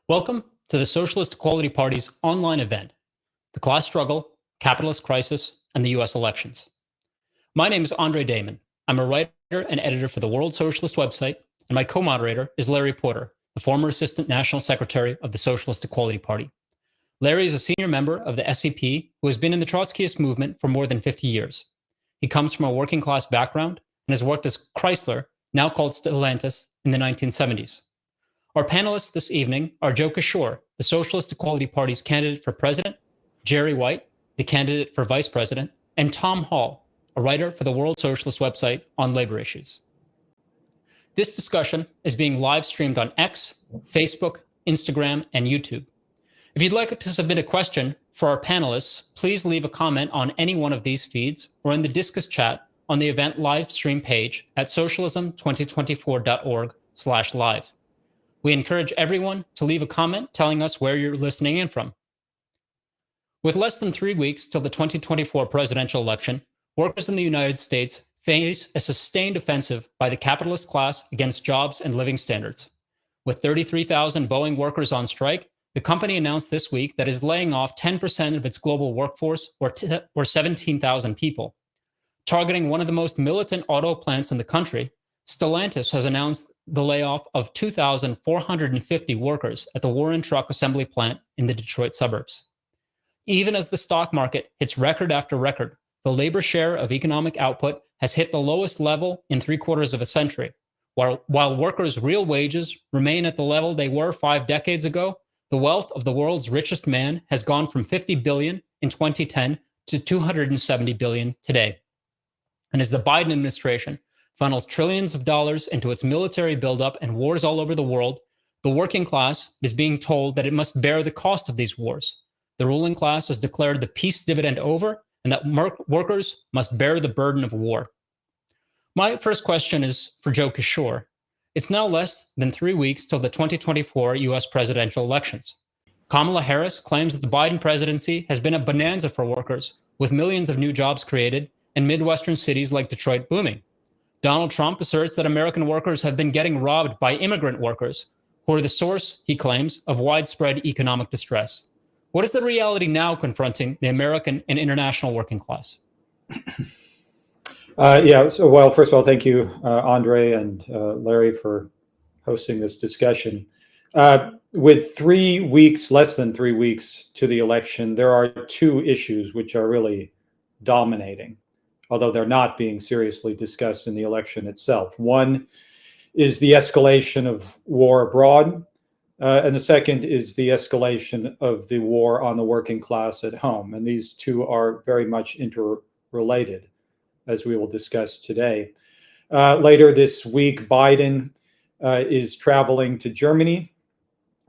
Welcome to the Socialist Equality Party's online event, The Class Struggle, Capitalist Crisis, and the U.S. Elections. My name is Andre Damon. I'm a writer and editor for the World Socialist website, and my co-moderator is Larry Porter, the former Assistant National Secretary of the Socialist Equality Party. Larry is a senior member of the SEP who has been in the Trotskyist movement for more than 50 years. He comes from a working-class background and has worked as Chrysler, now called Stellantis, in the 1970s. Our panelists this evening are Joe Kishore, the Socialist Equality Party's candidate for president, Jerry White, the candidate for vice president, and Tom Hall, a writer for the World Socialist website on labor issues. This discussion is being live streamed on X, Facebook, Instagram, and YouTube. If you'd like to submit a question for our panelists, please leave a comment on any one of these feeds or in the Discus chat on the event live stream page at socialism2024.org/live. We encourage everyone to leave a comment telling us where you're listening in from. With less than 3 weeks till the 2024 presidential election, workers in the United States face a sustained offensive by the capitalist class against jobs and living standards. With 33,000 Boeing workers on strike, the company announced this week that it is laying off 10% of its global workforce, or 17,000 people. Targeting one of the most militant auto plants in the country, Stellantis has announced the layoff of 2,450 workers at the Warren Truck Assembly plant in the Detroit suburbs. Even as the stock market hits record after record, the labor share of economic output has hit the lowest level in 3/4 of a century. While workers' real wages remain at the level they were 5 decades ago, the wealth of the world's richest man has gone from $50 billion in 2010 to $270 billion today. And as the Biden administration funnels trillions of dollars into its military buildup and wars all over the world, the working class is being told that it must bear the cost of these wars. The ruling class has declared the peace dividend over and that workers must bear the burden of war. My first question is for Joe Kishore. It's now less than 3 weeks till the 2024 U.S. presidential elections. Kamala Harris claims that the Biden presidency has been a bonanza for workers, with millions of new jobs created and Midwestern cities like Detroit booming. Donald Trump asserts that American workers have been getting robbed by immigrant workers, who are the source, he claims, of widespread economic distress. What is the reality now confronting the American and international working class? First of all, thank you, Andre and Larry, for hosting this discussion. With 3 weeks, less than 3 weeks to the election, there are two issues which are really dominating, although they're not being seriously discussed in the election itself. One is the escalation of war abroad, and the second is the escalation of the war on the working class at home. And these two are very much interrelated, as we will discuss today. Later this week, Biden is traveling to Germany,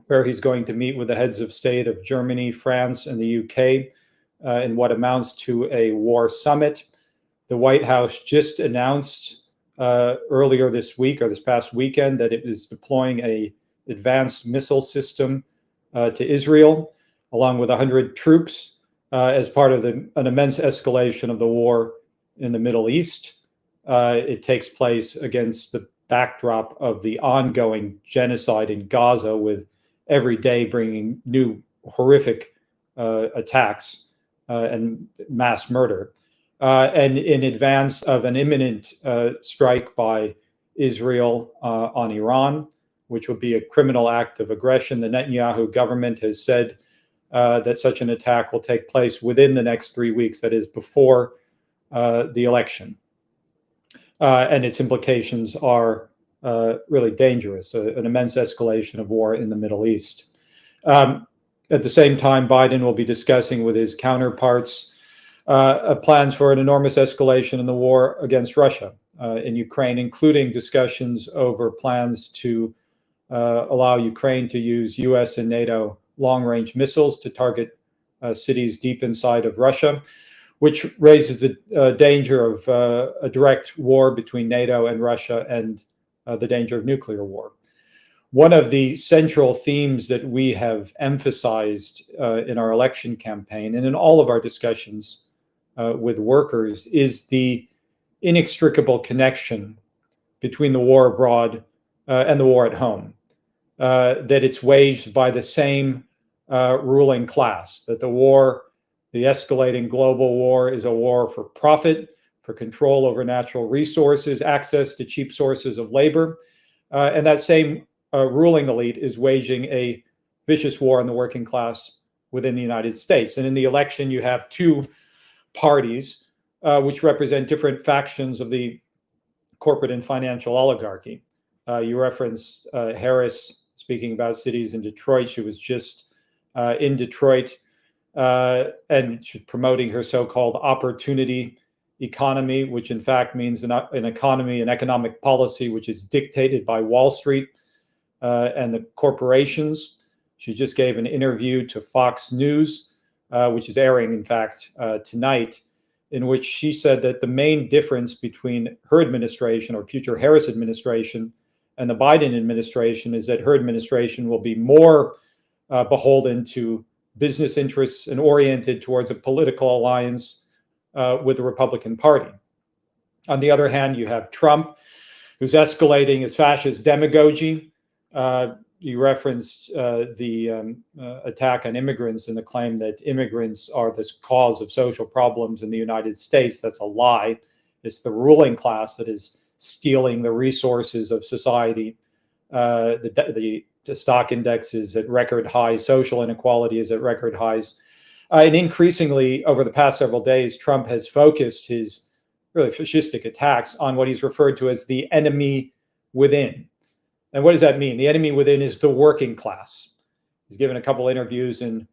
where he's going to meet with the heads of state of Germany, France, and the UK in what amounts to a war summit. The White House just announced earlier this week, or this past weekend, that it is deploying an advanced missile system to Israel, along with 100 troops, as part of an immense escalation of the war in the Middle East. It takes place against the backdrop of the ongoing genocide in Gaza, with every day bringing new horrific attacks and mass murder. And in advance of an imminent strike by Israel on Iran, which would be a criminal act of aggression, the Netanyahu government has said that such an attack will take place within the next 3 weeks, that is, before the election. And its implications are really dangerous, an immense escalation of war in the Middle East. At the same time, Biden will be discussing with his counterparts plans for an enormous escalation in the war against Russia in Ukraine, including discussions over plans to allow Ukraine to use US and NATO long-range missiles to target cities deep inside of Russia, which raises the danger of a direct war between NATO and Russia, and the danger of nuclear war. One of the central themes that we have emphasized in our election campaign and in all of our discussions with workers is the inextricable connection between the war abroad and the war at home. that it's waged by the same ruling class, that the escalating global war, is a war for profit, for control over natural resources, access to cheap sources of labor. And that same ruling elite is waging a vicious war on the working class within the United States. And in the election, you have two parties which represent different factions of the corporate and financial oligarchy. You referenced Harris speaking about cities in Detroit. She was just in Detroit and she's promoting her so-called opportunity economy, which in fact means an economy, an economic policy which is dictated by Wall Street and the corporations. She just gave an interview to Fox News, which is airing, in fact, tonight, in which she said that the main difference between her administration, or future Harris administration, and the Biden administration is that her administration will be more beholden to business interests and oriented towards a political alliance with the Republican Party. On the other hand, you have Trump, who's escalating his fascist demagogy. You referenced the attack on immigrants and the claim that immigrants are the cause of social problems in the United States. That's a lie. It's the ruling class that is stealing the resources of society. The stock index is at record highs. Social inequality is at record highs. And increasingly, over the past several days, Trump has focused his really fascistic attacks on what he's referred to as the enemy within. And what does that mean? The enemy within is the working class. He's given a couple interviews in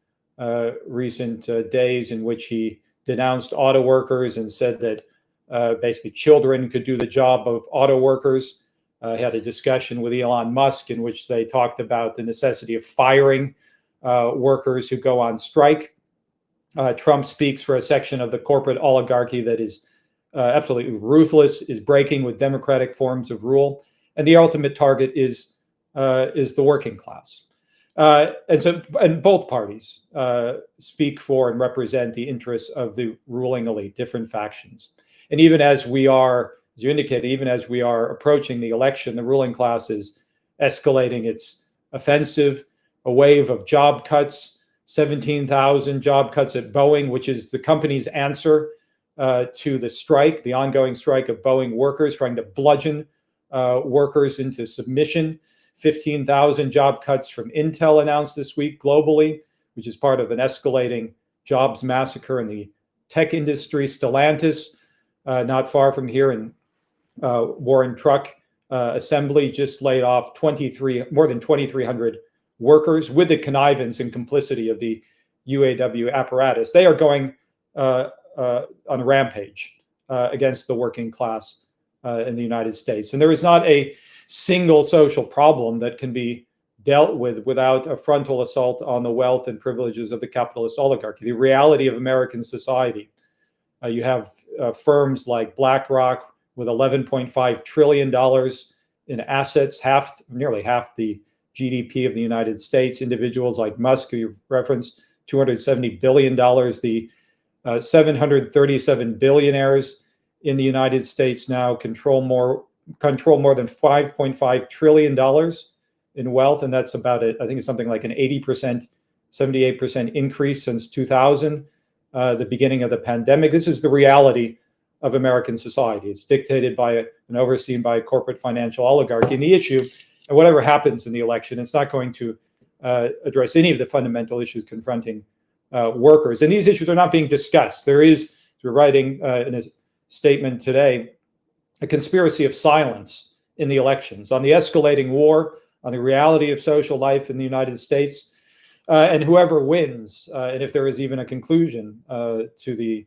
recent days in which he denounced auto workers and said that basically children could do the job of auto workers. He had a discussion with Elon Musk in which they talked about the necessity of firing workers who go on strike. Trump speaks for a section of the corporate oligarchy that is absolutely ruthless, is breaking with democratic forms of rule. And the ultimate target is the working class. And both parties speak for and represent the interests of the ruling elite, different factions. And even as we are, as you indicated, even as we are approaching the election, the ruling class is escalating its offensive, a wave of job cuts, 17,000 job cuts at Boeing, which is the company's answer to the strike, the ongoing strike of Boeing workers, trying to bludgeon workers into submission. 15,000 job cuts from Intel announced this week globally, which is part of an escalating jobs massacre in the tech industry. Stellantis, not far from here in Warren Truck Assembly, just laid off more than 2,300 workers with the connivance and complicity of the UAW apparatus. They are going on a rampage against the working class in the United States. And there is not a single social problem that can be dealt with without a frontal assault on the wealth and privileges of the capitalist oligarchy. The reality of American society. You have firms like BlackRock with $11.5 trillion in assets, nearly half the GDP of the United States. Individuals like Musk, who you've referenced, $270 billion. The 737 billionaires in the United States now control more than $5.5 trillion in wealth, and that's about it. I think it's something like an 80%, 78% increase since 2000, the beginning of the pandemic. This is the reality of American society. It's dictated by and overseen by a corporate financial oligarchy. And the issue, and whatever happens in the election, it's not going to address any of the fundamental issues confronting workers. And these issues are not being discussed. There is, we're writing in a statement today, a conspiracy of silence in the elections on the escalating war, on the reality of social life in the United States, and whoever wins, and if there is even a conclusion to the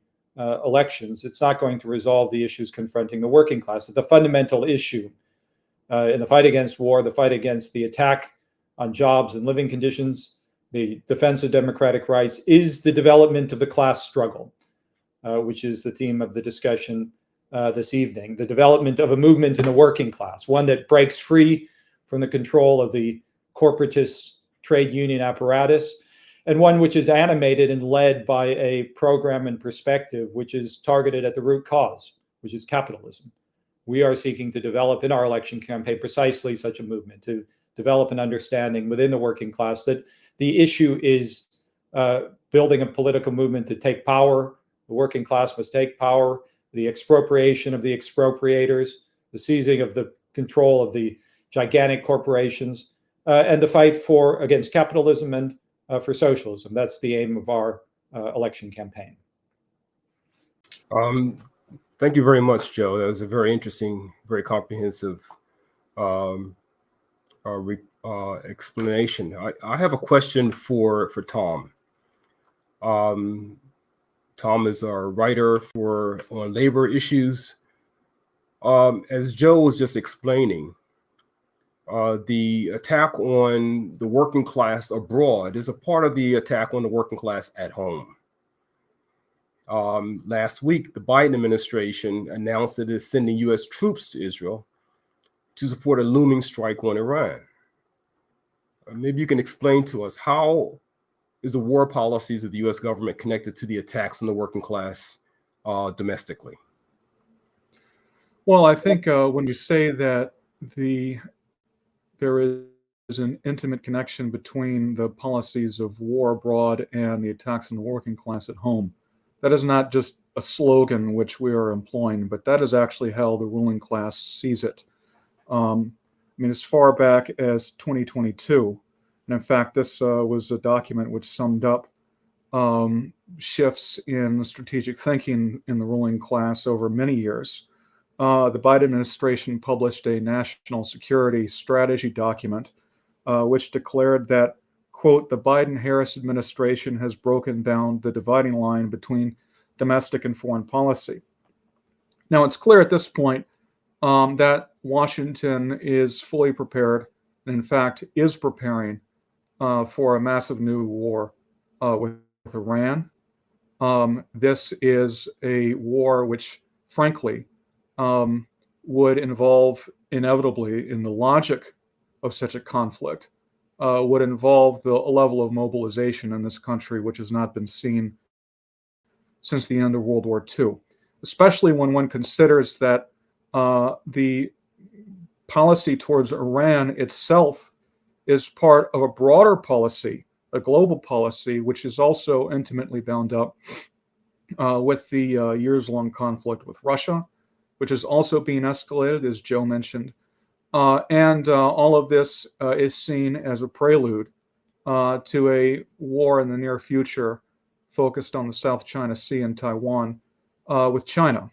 elections, it's not going to resolve the issues confronting the working class. The fundamental issue in the fight against war, the fight against the attack on jobs and living conditions, the defense of democratic rights, is the development of the class struggle, which is the theme of the discussion this evening. The development of a movement in the working class, one that breaks free from the control of the corporatist trade union apparatus, and one which is animated and led by a program and perspective which is targeted at the root cause, which is capitalism. We are seeking to develop in our election campaign precisely such a movement, to develop an understanding within the working class that the issue is building a political movement to take power. The working class must take power, the expropriation of the expropriators, the seizing of the control of the gigantic corporations, and the fight against capitalism and for socialism. That's the aim of our election campaign. Thank you very much, Joe. That was a very interesting, very comprehensive explanation. I have a question for Tom. Tom is our writer on labor issues. As Joe was just explaining, the attack on the working class abroad is a part of the attack on the working class at home. Last week, the Biden administration announced that it is sending U.S. troops to Israel to support a looming strike on Iran. Maybe you can explain to us, how is the war policies of the U.S. government connected to the attacks on the working class domestically? Well, I think when you say that there is an intimate connection between the policies of war abroad and the attacks on the working class at home, that is not just a slogan which we are employing, but that is actually how the ruling class sees it. I mean, as far back as 2022, and in fact, this was a document which summed up shifts in strategic thinking in the ruling class over many years. The Biden administration published a national security strategy document which declared that, quote, the Biden-Harris administration has broken down the dividing line between domestic and foreign policy. Now, it's clear at this point that Washington is fully prepared, and in fact is preparing for a massive new war with Iran. This is a war which, frankly, would involve inevitably, in the logic of such a conflict, would involve the level of mobilization in this country which has not been seen since the end of World War II, especially when one considers that the policy towards Iran itself is part of a broader policy, a global policy, which is also intimately bound up with the years-long conflict with Russia, which is also being escalated, as Joe mentioned. And all of this is seen as a prelude to a war in the near future focused on the South China Sea and Taiwan with China,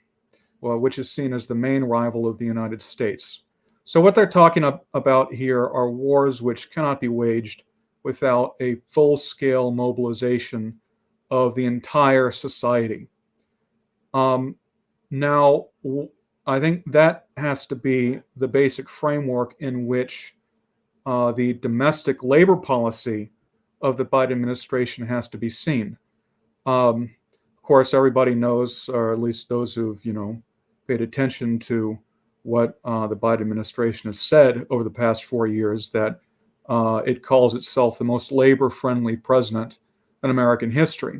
which is seen as the main rival of the United States. So what they're talking about here are wars which cannot be waged without a full-scale mobilization of the entire society. Now, I think that has to be the basic framework in which the domestic labor policy of the Biden administration has to be seen. Of course, everybody knows, or at least those who've paid attention to what the Biden administration has said over the past 4 years, that it calls itself the most labor-friendly president in American history.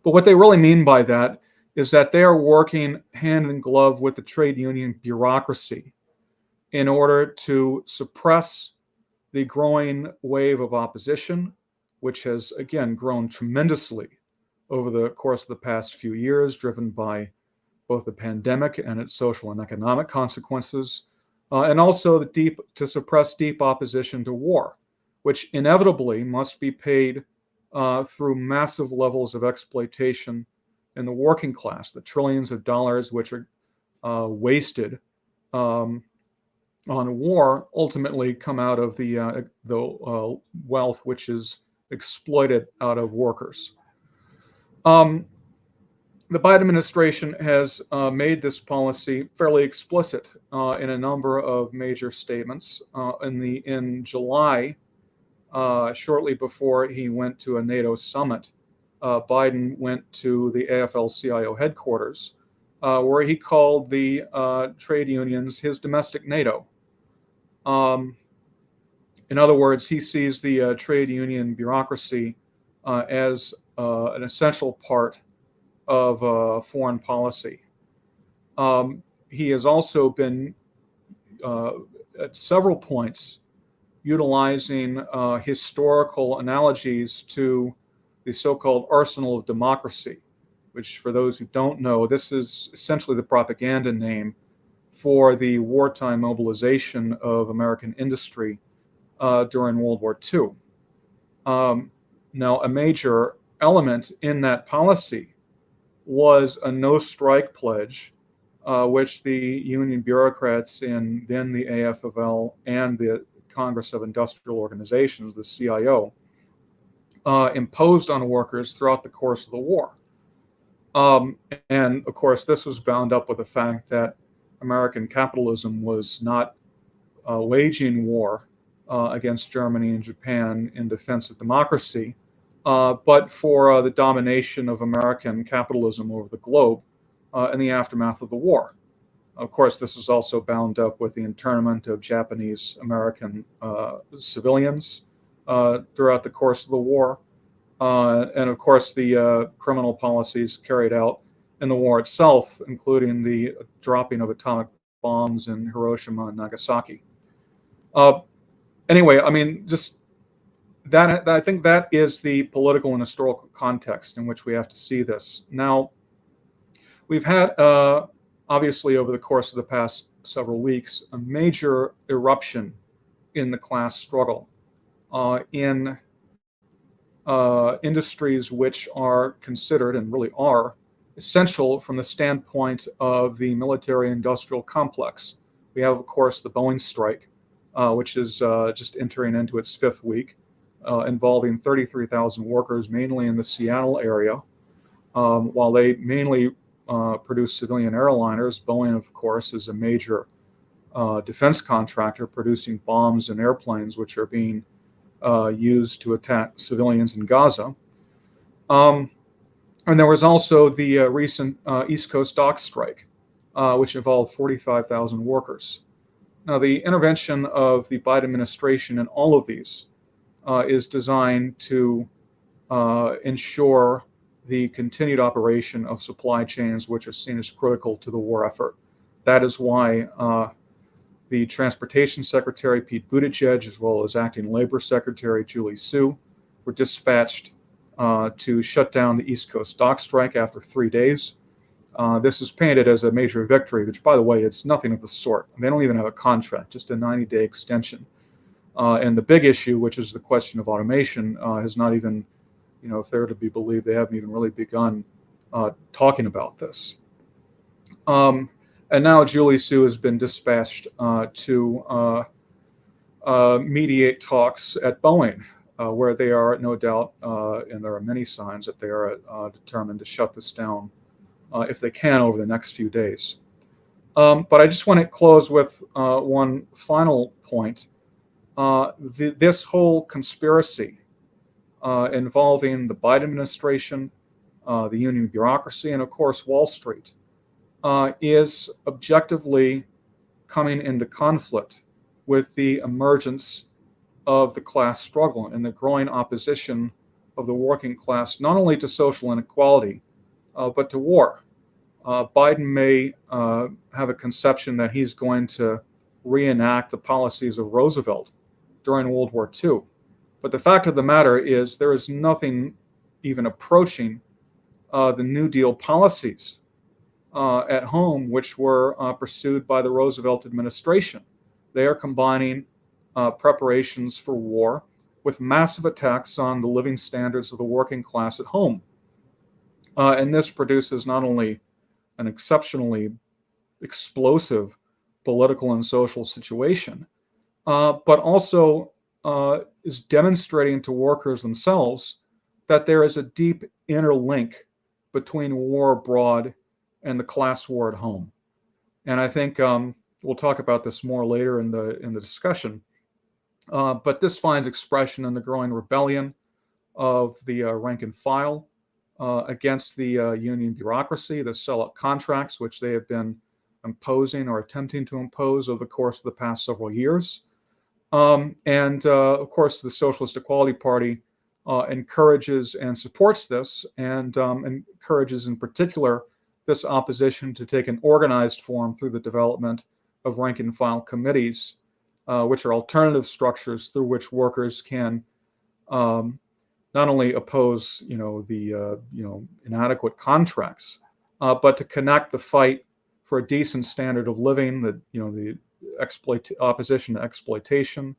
But what they really mean by that is that they are working hand in glove with the trade union bureaucracy in order to suppress the growing wave of opposition, which has, again, grown tremendously over the course of the past few years, driven by both the pandemic and its social and economic consequences, and also to suppress deep opposition to war, which inevitably must be paid through massive levels of exploitation in the working class. The trillions of dollars which are wasted on war ultimately come out of the wealth which is exploited out of workers. The Biden administration has made this policy fairly explicit in a number of major statements. In July, shortly before he went to a NATO summit, Biden went to the AFL-CIO headquarters, where he called the trade unions his domestic NATO. In other words, he sees the trade union bureaucracy as an essential part of foreign policy. He has also been, at several points, utilizing historical analogies to the so-called arsenal of democracy, which, for those who don't know, this is essentially the propaganda name for the wartime mobilization of American industry during World War II. Now, a major element in that policy was a no-strike pledge, which the union bureaucrats in then the AFL and the Congress of Industrial Organizations, the CIO, imposed on workers throughout the course of the war. And of course, this was bound up with the fact that American capitalism was not waging war against Germany and Japan in defense of democracy, but for the domination of American capitalism over the globe in the aftermath of the war. Of course, this is also bound up with the internment of Japanese American civilians throughout the course of the war. And of course, the criminal policies carried out in the war itself, including the dropping of atomic bombs in Hiroshima and Nagasaki. Anyway, I mean, just that, I think that is the political and historical context in which we have to see this. Now, we've had, obviously, over the course of the past several weeks, a major eruption in the class struggle in industries which are considered, and really are, essential from the standpoint of the military-industrial complex. We have, of course, the Boeing strike, which is just entering into its 5th week, involving 33,000 workers, mainly in the Seattle area. While they mainly produce civilian airliners, Boeing, of course, is a major defense contractor producing bombs and airplanes, which are being used to attack civilians in Gaza. And there was also the recent East Coast dock strike, which involved 45,000 workers. Now, the intervention of the Biden administration in all of these is designed to ensure the continued operation of supply chains, which are seen as critical to the war effort. That is why the Transportation Secretary, Pete Buttigieg, as well as Acting Labor Secretary Julie Su, were dispatched to shut down the East Coast dock strike after 3 days. This is painted as a major victory, which, by the way, it's nothing of the sort. They don't even have a contract, just a 90-day extension. And the big issue, which is the question of automation, has not even, if they're to be believed, they haven't even really begun talking about this. And now Julie Su has been dispatched to mediate talks at Boeing, where they are, no doubt, and there are many signs that they are determined to shut this down if they can over the next few days. But I just want to close with one final point. This whole conspiracy involving the Biden administration, the union bureaucracy, and of course Wall Street is objectively coming into conflict with the emergence of the class struggle and the growing opposition of the working class, not only to social inequality, but to war. Biden may have a conception that he's going to reenact the policies of Roosevelt during World War II. But the fact of the matter is there is nothing even approaching the New Deal policies at home, which were pursued by the Roosevelt administration. They are combining preparations for war with massive attacks on the living standards of the working class at home. And this produces not only an exceptionally explosive political and social situation, but also is demonstrating to workers themselves that there is a deep interlink between war abroad and the class war at home. And I think we'll talk about this more later in the discussion. But this finds expression in the growing rebellion of the rank and file against the union bureaucracy, the sellout contracts, which they have been imposing or attempting to impose over the course of the past several years. And of course, the Socialist Equality Party encourages and supports this, and encourages in particular this opposition to take an organized form through the development of rank and file committees which are alternative structures through which workers can not only oppose, the inadequate contracts, but to connect the fight for a decent standard of living, the opposition to exploitation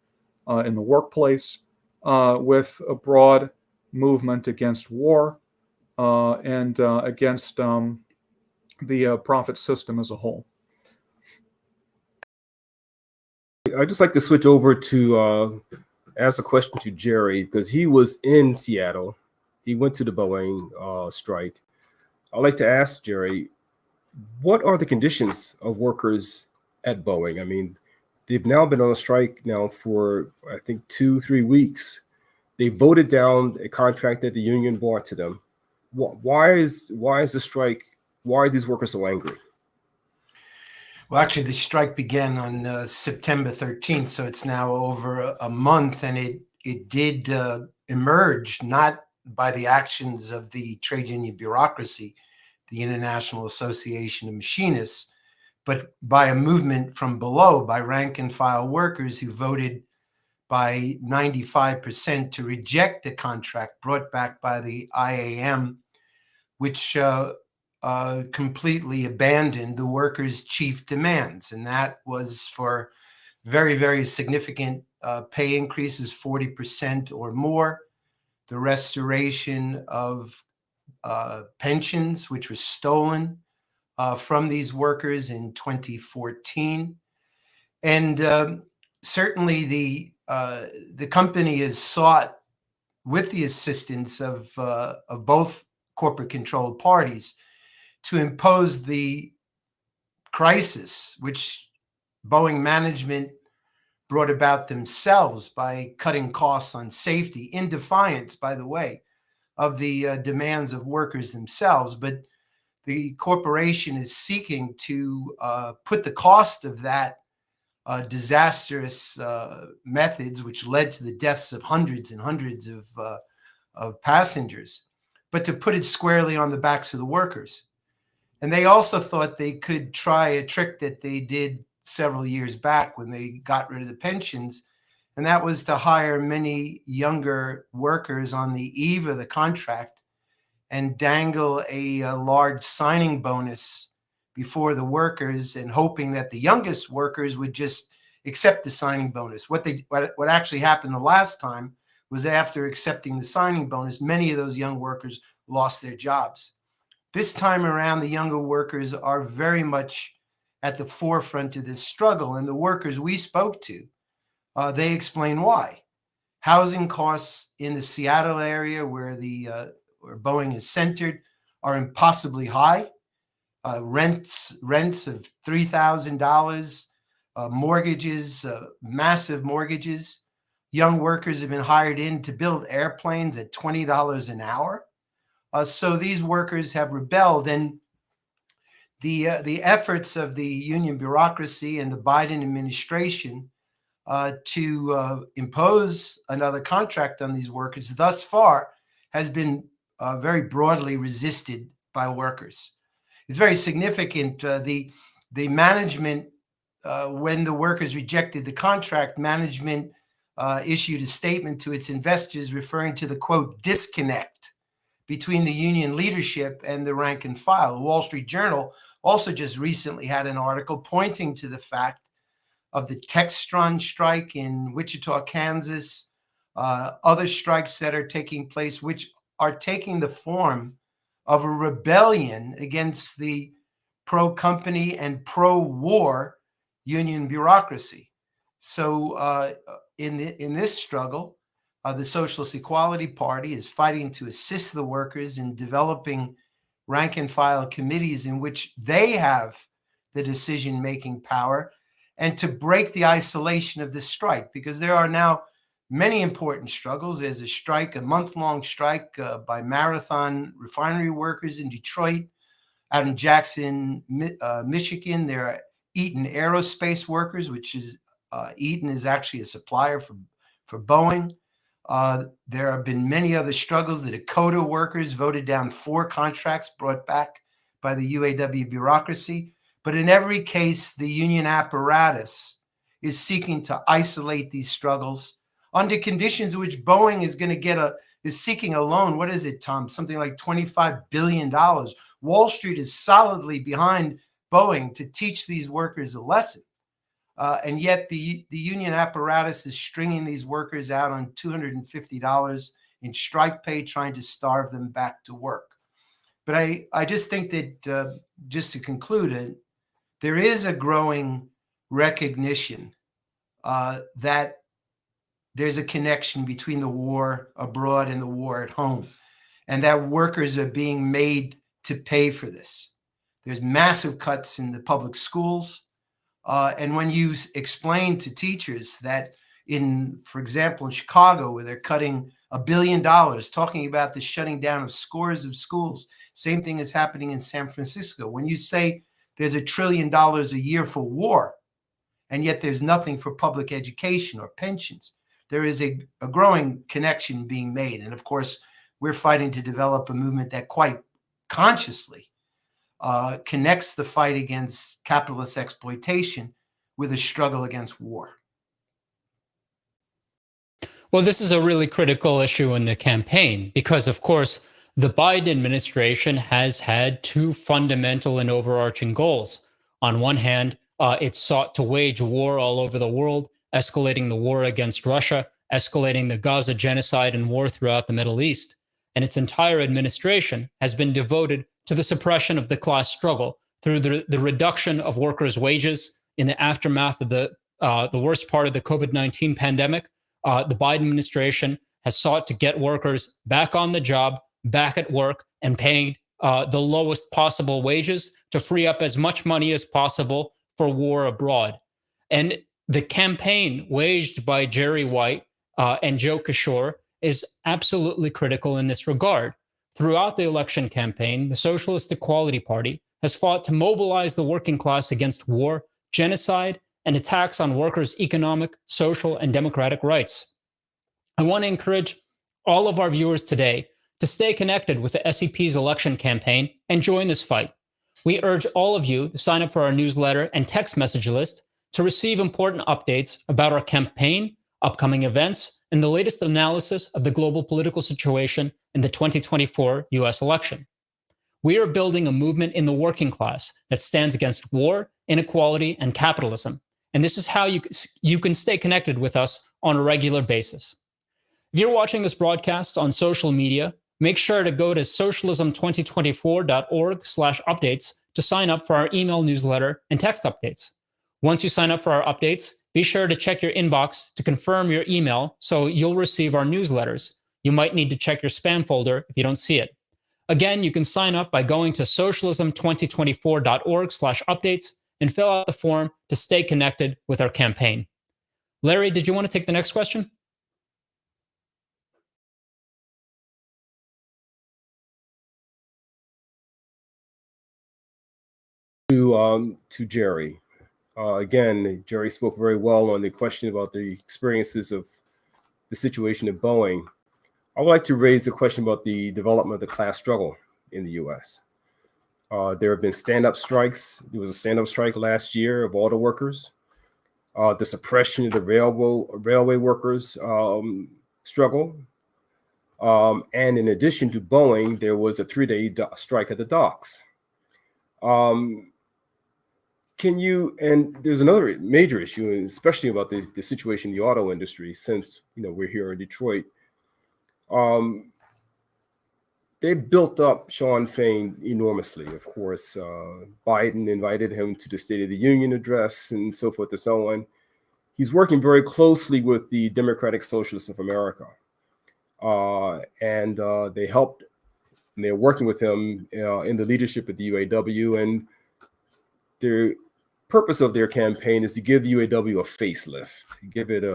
in the workplace, with a broad movement against war and against the profit system as a whole. I'd just like to switch over to ask a question to Jerry, because he was in Seattle. He went to the Boeing strike. I'd like to ask Jerry, what are the conditions of workers at Boeing? I mean, they've now been on a strike now for, I think, 2-3 weeks. They voted down a contract that the union brought to them. Why is the strike? Why are these workers so angry? Well, actually, the strike began on September 13th, so it's now over a month, and it did emerge not by the actions of the trade union bureaucracy, the International Association of Machinists, but by a movement from below, by rank and file workers who voted by 95% to reject a contract brought back by the IAM, which completely abandoned the workers' chief demands. And that was for very, very significant pay increases, 40% or more, the restoration of pensions, which were stolen from these workers in 2014. And certainly the company has sought, with the assistance of both corporate controlled parties, to impose the crisis, which Boeing management brought about themselves by cutting costs on safety, in defiance, by the way, of the demands of workers themselves. But the corporation is seeking to put the cost of that disastrous methods, which led to the deaths of hundreds and hundreds of passengers, but to put it squarely on the backs of the workers. And they also thought they could try a trick that they did several years back when they got rid of the pensions, and that was to hire many younger workers on the eve of the contract and dangle a large signing bonus before the workers, and hoping that the youngest workers would just accept the signing bonus. What actually happened the last time was, after accepting the signing bonus, many of those young workers lost their jobs. This time around, the younger workers are very much at the forefront of this struggle. And the workers we spoke to, they explain why. Housing costs in the Seattle area, where Boeing is centered, are impossibly high. Rents of $3,000, mortgages, massive mortgages. Young workers have been hired in to build airplanes at $20 an hour. So these workers have rebelled, and the efforts of the union bureaucracy and the Biden administration to impose another contract on these workers thus far has been very broadly resisted by workers. It's very significant. The management, when the workers rejected the contract, management issued a statement to its investors referring to the, quote, disconnect between the union leadership and the rank and file. The Wall Street Journal also just recently had an article pointing to the fact of the Textron strike in Wichita, Kansas, other strikes that are taking place, which are taking the form of a rebellion against the pro-company and pro-war union bureaucracy. So in this struggle, the Socialist Equality Party is fighting to assist the workers in developing rank and file committees in which they have the decision-making power, and to break the isolation of this strike, because there are now many important struggles. There's a strike, a month-long strike by Marathon refinery workers in Detroit. Out in Jackson, Michigan, there are Eaton Aerospace workers, which is Eaton is actually a supplier for Boeing. There have been many other struggles. The Dakota workers voted down 4 contracts brought back by the UAW bureaucracy. But in every case, the union apparatus is seeking to isolate these struggles under conditions in which Boeing is going to is seeking a loan. What is it, Tom? Something like $25 billion. Wall Street is solidly behind Boeing to teach these workers a lesson. And yet the union apparatus is stringing these workers out on $250 in strike pay, trying to starve them back to work. But I just think that, just to conclude it, there is a growing recognition that there's a connection between the war abroad and the war at home, and that workers are being made to pay for this. There's massive cuts in the public schools. And when you explain to teachers that for example, in Chicago, where they're cutting $1 billion, talking about the shutting down of scores of schools, same thing is happening in San Francisco. When you say there's $1 trillion a year for war, and yet there's nothing for public education or pensions, there is a growing connection being made. And of course, we're fighting to develop a movement that quite consciously connects the fight against capitalist exploitation with a struggle against war. Well, this is a really critical issue in the campaign because, of course, the Biden administration has had two fundamental and overarching goals. On one hand, it sought to wage war all over the world, escalating the war against Russia, escalating the Gaza genocide and war throughout the Middle East. And its entire administration has been devoted to the suppression of the class struggle through the reduction of workers' wages in the aftermath of the worst part of the COVID-19 pandemic. The Biden administration has sought to get workers back on the job, back at work, and paying the lowest possible wages to free up as much money as possible for war abroad. And the campaign waged by Jerry White and Joe Kishore is absolutely critical in this regard. Throughout the election campaign, the Socialist Equality Party has fought to mobilize the working class against war, genocide, and attacks on workers' economic, social, and democratic rights. I want to encourage all of our viewers today to stay connected with the SEP's election campaign and join this fight. We urge all of you to sign up for our newsletter and text message list to receive important updates about our campaign, upcoming events, and the latest analysis of the global political situation in the 2024 US election. We are building a movement in the working class that stands against war, inequality, and capitalism. And this is how you can stay connected with us on a regular basis. If you're watching this broadcast on social media, make sure to go to socialism2024.org/updates to sign up for our email newsletter and text updates. Once you sign up for our updates, be sure to check your inbox to confirm your email so you'll receive our newsletters. You might need to check your spam folder if you don't see it. Again, you can sign up by going to socialism2024.org/updates and fill out the form to stay connected with our campaign. Larry, did you want to take the next question? To Jerry. Again, Jerry spoke very well on the question about the experiences of the situation at Boeing. I would like to raise the question about the development of the class struggle in the U.S. There have been stand-up strikes. There was a stand-up strike last year of auto workers. The suppression of the railway workers struggle. And in addition to Boeing, there was a 3-day strike at the docks. And there's another major issue, especially about the situation in the auto industry, since we're here in Detroit. They built up Sean Fain enormously. Of course, Biden invited him to the State of the Union address and so forth and so on. He's working very closely with the Democratic Socialists of America. And they helped, and they're working with him in the leadership of the UAW. And the purpose of their campaign is to give UAW a facelift, give it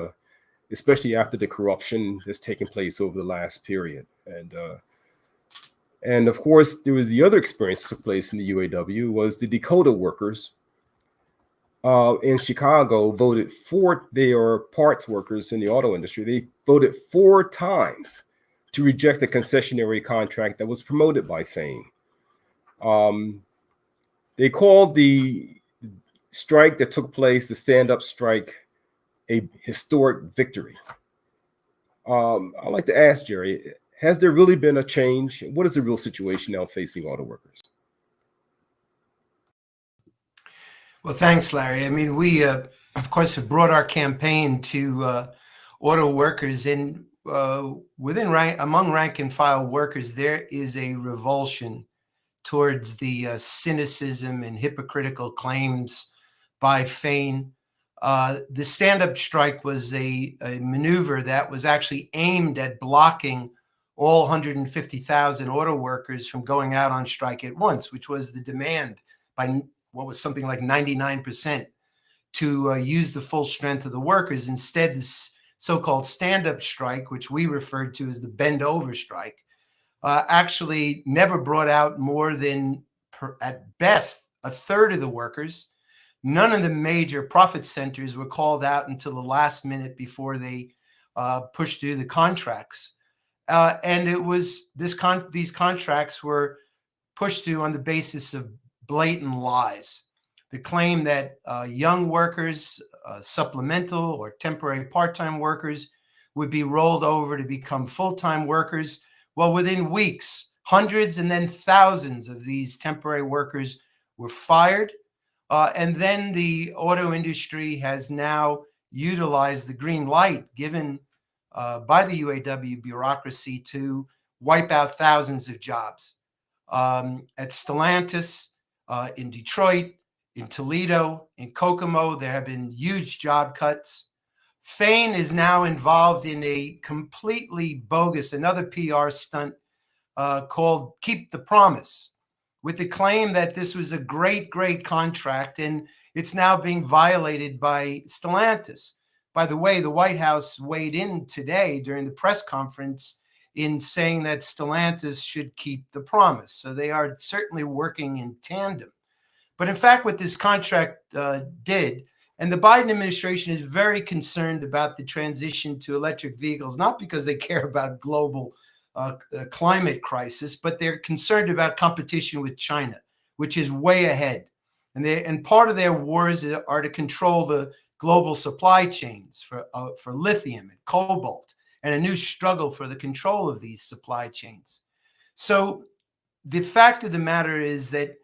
especially after the corruption that's taken place over the last period. And of course, there was the other experience that took place in the UAW was the Dakota workers in Chicago voted they are parts workers in the auto industry. They voted 4 times to reject a concessionary contract that was promoted by Fain. They called the strike that took place, the stand-up strike, a historic victory. I'd like to ask Jerry, has there really been a change? What is the real situation now facing auto workers? Well, thanks, Larry. I mean, we, of course, have brought our campaign to auto workers, and among rank and file workers, there is a revulsion towards the cynicism and hypocritical claims by Fain. The stand-up strike was a maneuver that was actually aimed at blocking all 150,000 auto workers from going out on strike at once, which was the demand by what was something like 99% to use the full strength of the workers. Instead, this so-called stand-up strike, which we referred to as the bend-over strike, actually never brought out more than, at best, a third of the workers. None of the major profit centers were called out until the last minute before they pushed through the contracts. And it was these contracts were pushed through on the basis of blatant lies. The claim that young workers, supplemental or temporary part-time workers, would be rolled over to become full-time workers. Well, within weeks, hundreds and then thousands of these temporary workers were fired. And then the auto industry has now utilized the green light given by the UAW bureaucracy to wipe out thousands of jobs. At Stellantis, in Detroit, in Toledo, in Kokomo, there have been huge job cuts. Fain is now involved in a completely bogus, another PR stunt called Keep the Promise, with the claim that this was a great, great contract, and it's now being violated by Stellantis. By the way, the White House weighed in today during the press conference in saying that Stellantis should keep the promise. So they are certainly working in tandem. But in fact, what this contract did, and the Biden administration is very concerned about the transition to electric vehicles, not because they care about global climate crisis, but they're concerned about competition with China, which is way ahead. And part of their wars are to control the global supply chains for lithium and cobalt, and a new struggle for the control of these supply chains. So the fact of the matter is that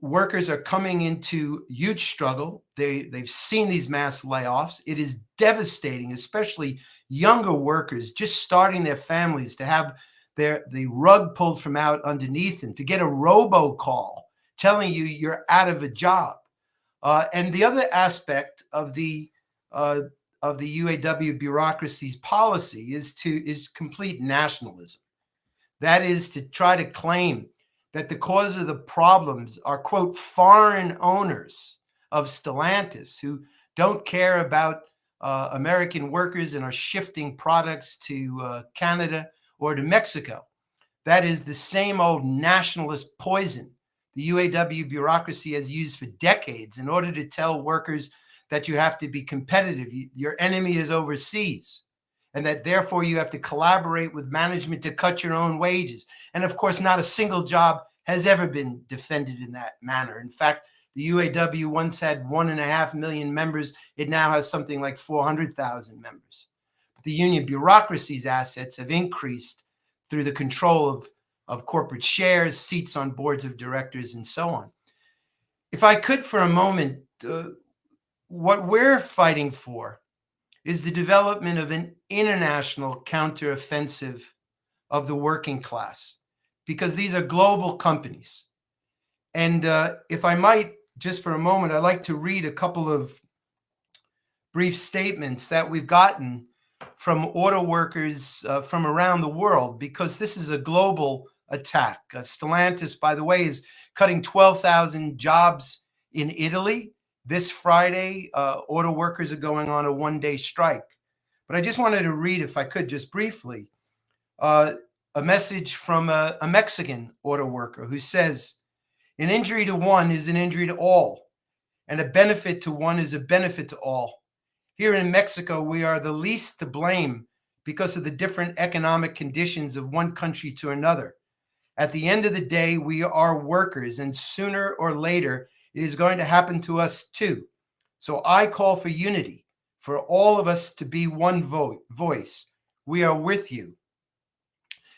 workers are coming into huge struggle. They've seen these mass layoffs. It is devastating, especially younger workers just starting their families, to have the rug pulled from out underneath them, to get a robocall telling you you're out of a job. And the other aspect of the UAW bureaucracy's policy is complete nationalism. That is to try to claim that the cause of the problems are, quote, foreign owners of Stellantis who don't care about American workers and are shifting products to Canada or to Mexico. That is the same old nationalist poison the UAW bureaucracy has used for decades in order to tell workers that you have to be competitive. Your enemy is overseas, and that therefore you have to collaborate with management to cut your own wages. And of course, not a single job has ever been defended in that manner. In fact, the UAW once had 1.5 million members. It now has something like 400,000 members. But the union bureaucracy's assets have increased through the control of corporate shares, seats on boards of directors, and so on. If I could for a moment, what we're fighting for is the development of an international counteroffensive of the working class, because these are global companies. And if I might, just for a moment, I'd like to read a couple of brief statements that we've gotten from auto workers from around the world, because this is a global attack. Stellantis, by the way, is cutting 12,000 jobs in Italy. This Friday, auto workers are going on a one-day strike. But I just wanted to read, if I could, just briefly, a message from a Mexican auto worker who says, "An injury to one is an injury to all, and a benefit to one is a benefit to all. Here in Mexico, we are the least to blame because of the different economic conditions of one country to another. At the end of the day, we are workers, and sooner or later, it is going to happen to us too. So I call for unity, for all of us to be one voice. We are with you.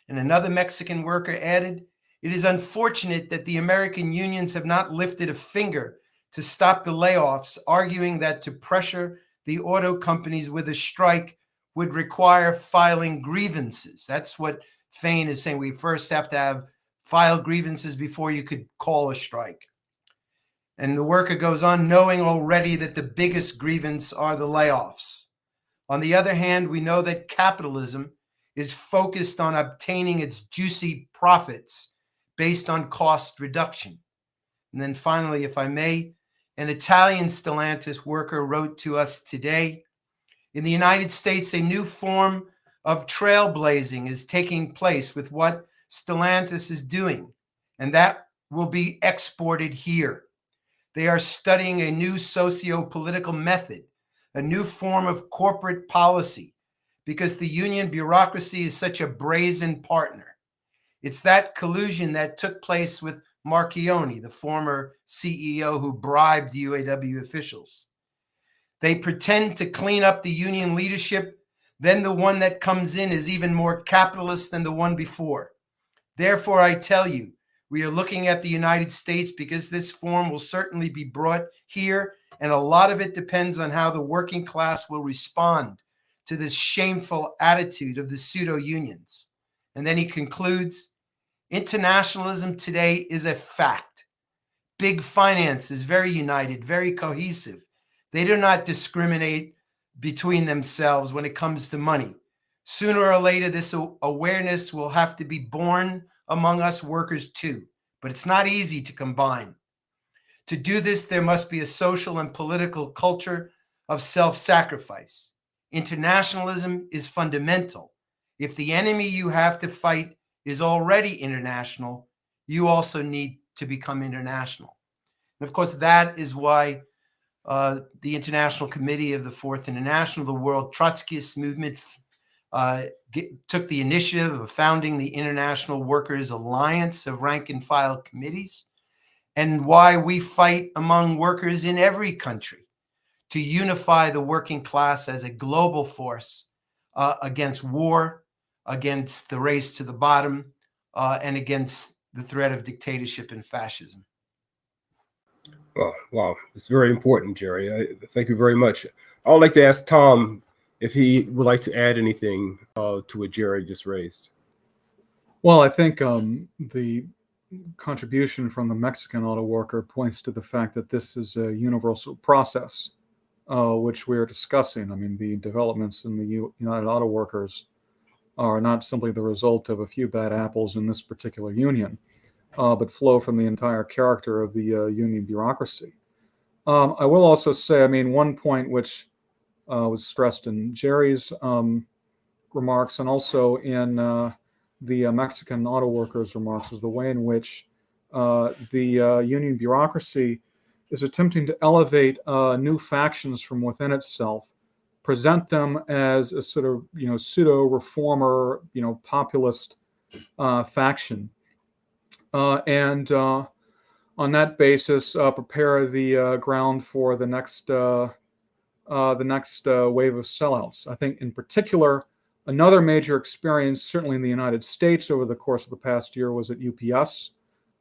And another Mexican worker added, it is unfortunate that the American unions have not lifted a finger to stop the layoffs, arguing that to pressure the auto companies with a strike would require filing grievances. That's what Fain is saying. We first have to file grievances before you could call a strike. And the worker goes on, knowing already that the biggest grievance are the layoffs. On the other hand, we know that capitalism is focused on obtaining its juicy profits based on cost reduction. And then finally, if I may, an Italian Stellantis worker wrote to us today, in the United States, a new form of trailblazing is taking place with what Stellantis is doing, and that will be exported here. They are studying a new socio-political method, a new form of corporate policy, because the union bureaucracy is such a brazen partner. It's that collusion that took place with Marchionni, the former CEO who bribed the UAW officials. They pretend to clean up the union leadership, then the one that comes in is even more capitalist than the one before. Therefore, I tell you, we are looking at the United States because this form will certainly be brought here, and a lot of it depends on how the working class will respond to this shameful attitude of the pseudo-unions. And then he concludes, internationalism today is a fact. Big finance is very united, very cohesive. They do not discriminate between themselves when it comes to money. Sooner or later, this awareness will have to be born among us workers too, but it's not easy to combine. To do this, there must be a social and political culture of self-sacrifice. Internationalism is fundamental. If the enemy you have to fight is already international, you also need to become international. And of course, that is why the International Committee of the Fourth International, the World Trotskyist Movement, took the initiative of founding the International Workers Alliance of Rank and File Committees, and why we fight among workers in every country to unify the working class as a global force against war, against the race to the bottom, and against the threat of dictatorship and fascism. Well, wow, it's very important, Jerry. Thank you very much. I would like to ask Tom if he would like to add anything to what Jerry just raised. Well, I think the contribution from the Mexican auto worker points to the fact that this is a universal process, which we're discussing. I mean, the developments in the United Auto Workers are not simply the result of a few bad apples in this particular union, but flow from the entire character of the union bureaucracy. I will also say, I mean, one point which was stressed in Jerry's remarks and also in the Mexican auto workers' remarks is the way in which the union bureaucracy is attempting to elevate new factions from within itself, present them as a sort of pseudo-reformer, populist faction, and on that basis prepare the ground for the next wave of sellouts. I think in particular, another major experience, certainly in the United States over the course of the past year, was at UPS,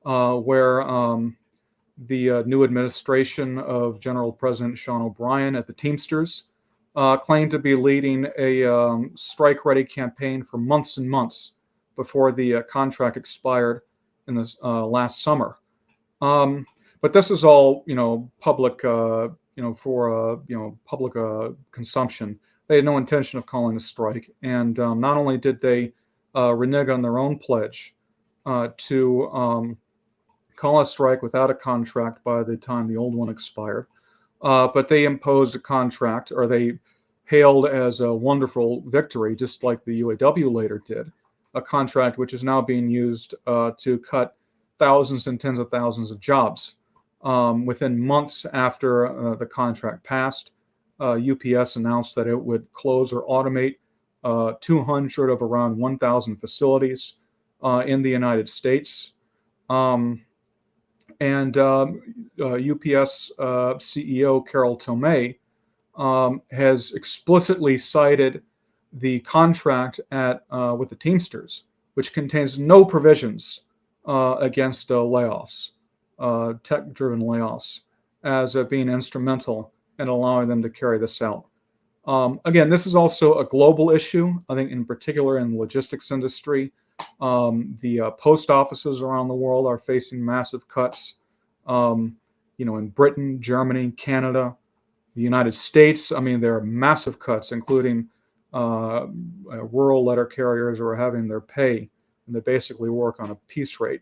where the new administration of General President Sean O'Brien at the Teamsters claimed to be leading a strike-ready campaign for months and months before the contract expired in the last summer. But this is all, public, for public consumption. They had no intention of calling a strike, and not only did they renege on their own pledge to call a strike without a contract by the time the old one expired, but they imposed a contract, or they hailed as a wonderful victory, just like the UAW later did, a contract which is now being used to cut thousands and tens of thousands of jobs. Within months after the contract passed, UPS announced that it would close or automate 200 of around 1,000 facilities in the United States. And UPS CEO Carol Tomé has explicitly cited the contract with the Teamsters, which contains no provisions against layoffs, tech-driven layoffs, as being instrumental in allowing them to carry this out. Again, this is also a global issue. I think in particular in the logistics industry, the post offices around the world are facing massive cuts. In Britain, Germany, Canada, the United States, I mean, there are massive cuts, including rural letter carriers who are having their pay, and they basically work on a piece rate,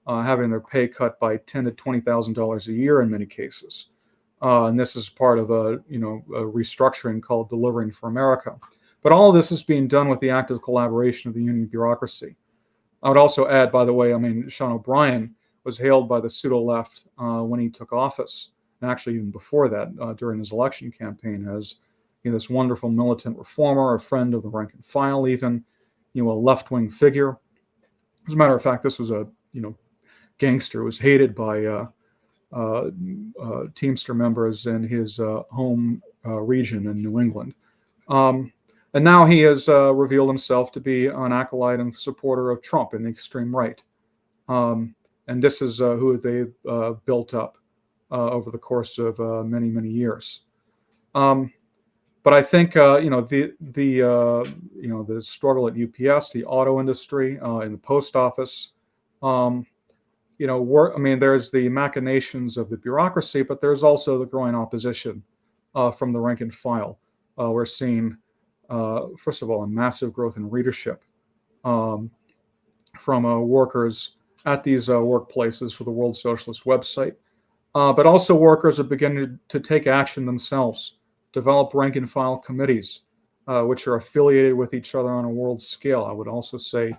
having their pay cut by $10,000 to $20,000 a year in many cases. And this is part of a restructuring called Delivering for America. But all of this is being done with the active collaboration of the union bureaucracy. I would also add, by the way, I mean, Sean O'Brien was hailed by the pseudo-left when he took office, and actually even before that, during his election campaign, as this wonderful militant reformer, a friend of the rank and file, even a left-wing figure. As a matter of fact, this was a gangster who was hated by Teamster members in his home region in New England. And now he has revealed himself to be an acolyte and supporter of Trump in the extreme right. And this is who they built up over the course of many, many years. But I think the struggle at UPS, the auto industry, in the post office, there's the machinations of the bureaucracy, but there's also the growing opposition from the rank and file. We're seeing, first of all, a massive growth in readership from workers at these workplaces for the World Socialist website, but also workers are beginning to take action themselves, develop rank and file committees, which are affiliated with each other on a world scale. I would also say,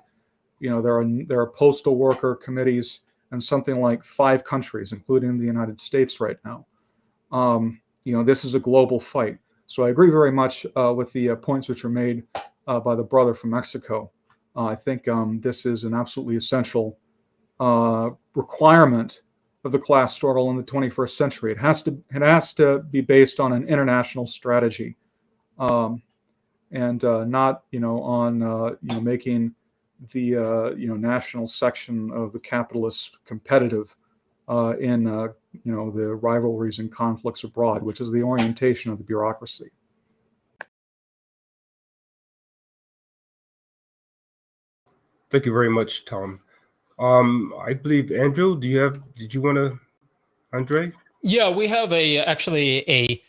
there are postal worker committees in something like 5 countries, including the United States right now. This is a global fight. So I agree very much with the points which were made by the brother from Mexico. I think this is an absolutely essential requirement of the class struggle in the 21st century. It has to be based on an international strategy, and not on making the national section of the capitalists competitive in the rivalries and conflicts abroad, which is the orientation of the bureaucracy. Thank you very much, Tom. I believe Andrew, did you want to, Andre? Yeah, we have actually a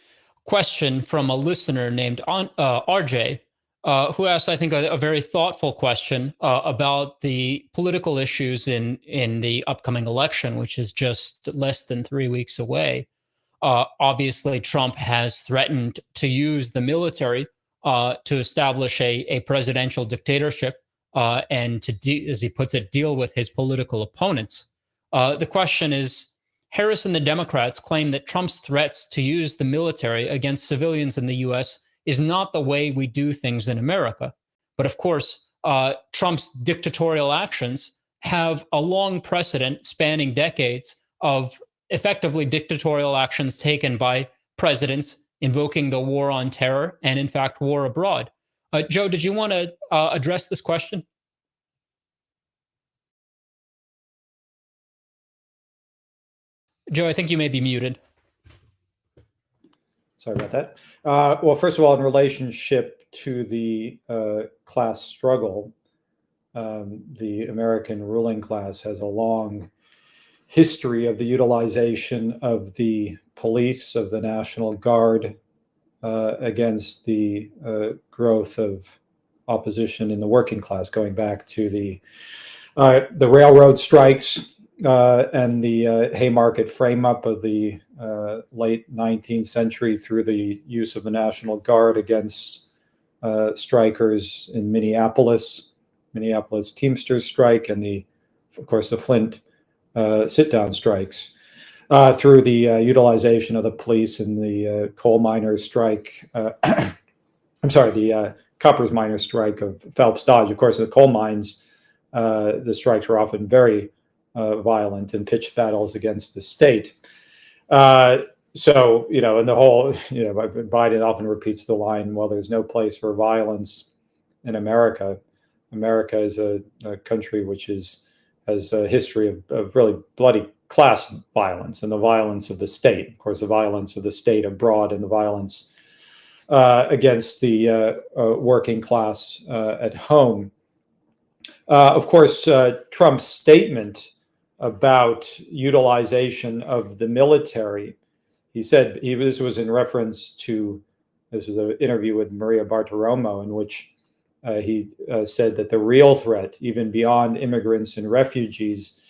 question from a listener named RJ, who asked, I think, a very thoughtful question about the political issues in the upcoming election, which is just less than 3 weeks away. Obviously, Trump has threatened to use the military to establish a presidential dictatorship and to, as he puts it, deal with his political opponents. The question is, Harris and the Democrats claim that Trump's threats to use the military against civilians in the U.S. is not the way we do things in America. But of course, Trump's dictatorial actions have a long precedent spanning decades of effectively dictatorial actions taken by presidents invoking the war on terror and, in fact, war abroad. Joe, did you want to address this question? Joe, I think you may be muted. Sorry about that. Well, first of all, in relationship to the class struggle, the American ruling class has a long history of the utilization of the police, of the National Guard, against the growth of opposition in the working class, going back to the railroad strikes and the Haymarket frame-up of the late 19th century through the use of the National Guard against strikers in Minneapolis Teamsters strike, and of course, the Flint sit-down strikes, through the utilization of the police in the coal miners strike. The coppers miners strike of Phelps Dodge. Of course, the coal mines, the strikes were often very violent and pitched battles against the state. So, and the whole, Biden often repeats the line, well, there's no place for violence in America. America is a country which has a history of really bloody class violence and the violence of the state. Of course, the violence of the state abroad and the violence against the working class at home. Of course, Trump's statement about utilization of the military, he said, this was in reference to, this was an interview with Maria Bartiromo, in which he said that the real threat, even beyond immigrants and refugees,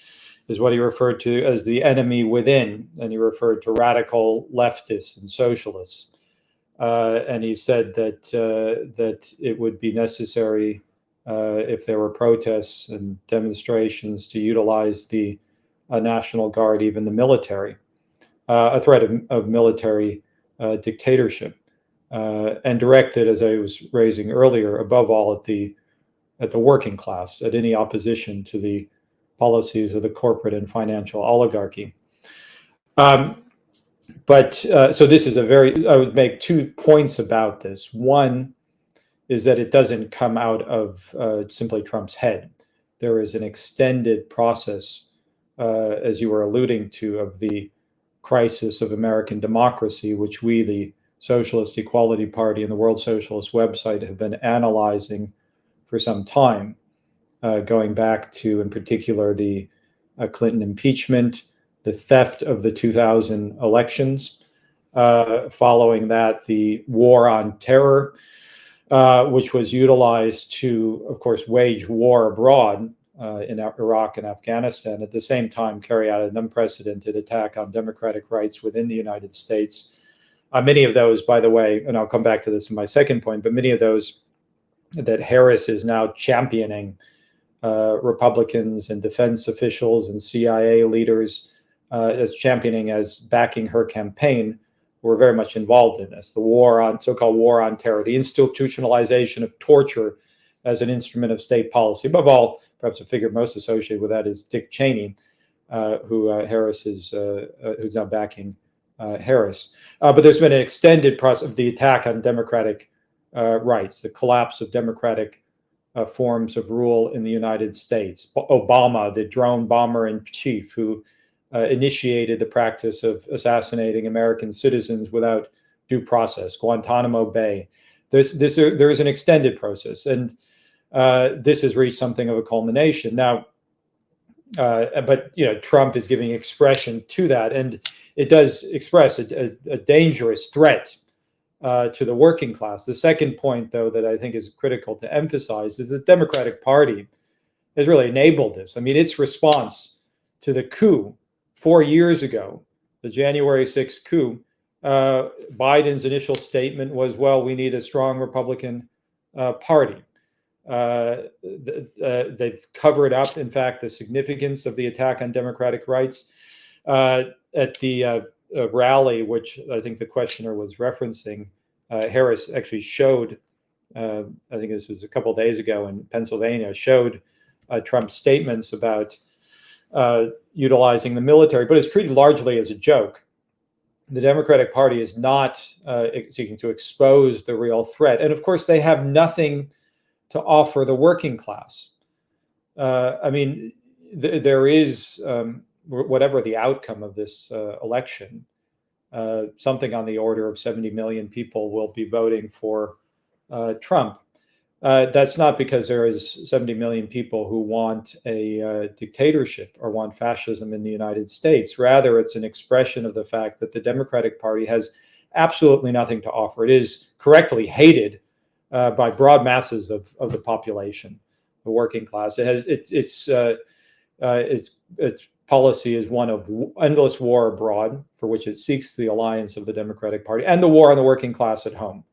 is what he referred to as the enemy within, and he referred to radical leftists and socialists. And he said that it would be necessary, if there were protests and demonstrations, to utilize the National Guard, even the military, a threat of military dictatorship, and directed, as I was raising earlier, above all at the working class, at any opposition to the policies of the corporate and financial oligarchy. So this is I would make 2 points about this. One is that it doesn't come out of simply Trump's head. There is an extended process, as you were alluding to, of the crisis of American democracy, which we, the Socialist Equality Party and the World Socialist website, have been analyzing for some time, going back to, in particular, the Clinton impeachment, the theft of the 2000 elections, following that, the war on terror, which was utilized to, of course, wage war abroad in Iraq and Afghanistan, at the same time carry out an unprecedented attack on democratic rights within the United States. Many of those, by the way, and I'll come back to this in my second point, but many of those that Harris is now championing, Republicans and defense officials and CIA leaders as championing, as backing her campaign, were very much involved in this. The so-called war on terror, the institutionalization of torture as an instrument of state policy. Above all, perhaps the figure most associated with that is Dick Cheney, who's now backing Harris. But there's been an extended process of the attack on democratic rights, the collapse of democratic forms of rule in the United States. Obama, the drone bomber in chief, who initiated the practice of assassinating American citizens without due process, Guantanamo Bay. There is an extended process, and this has reached something of a culmination now. But Trump is giving expression to that, and it does express a dangerous threat to the working class. The second point, though, that I think is critical to emphasize is the Democratic Party has really enabled this. I mean, its response to the coup 4 years ago, the January 6th coup, Biden's initial statement was, well, we need a strong Republican Party. They've covered up, in fact, the significance of the attack on democratic rights. At the rally, which I think the questioner was referencing, Harris actually showed, I think this was a couple of days ago in Pennsylvania, showed Trump's statements about utilizing the military, but it's treated largely as a joke. The Democratic Party is not seeking to expose the real threat. And of course, they have nothing to offer the working class. I mean, there is, whatever the outcome of this election, something on the order of 70 million people will be voting for Trump. That's not because there is 70 million people who want a dictatorship or want fascism in the United States. Rather, it's an expression of the fact that the Democratic Party has absolutely nothing to offer. It is correctly hated by broad masses of the population, the working class. Its policy is one of endless war abroad, for which it seeks the alliance of the Democratic Party, and the war on the working class at home.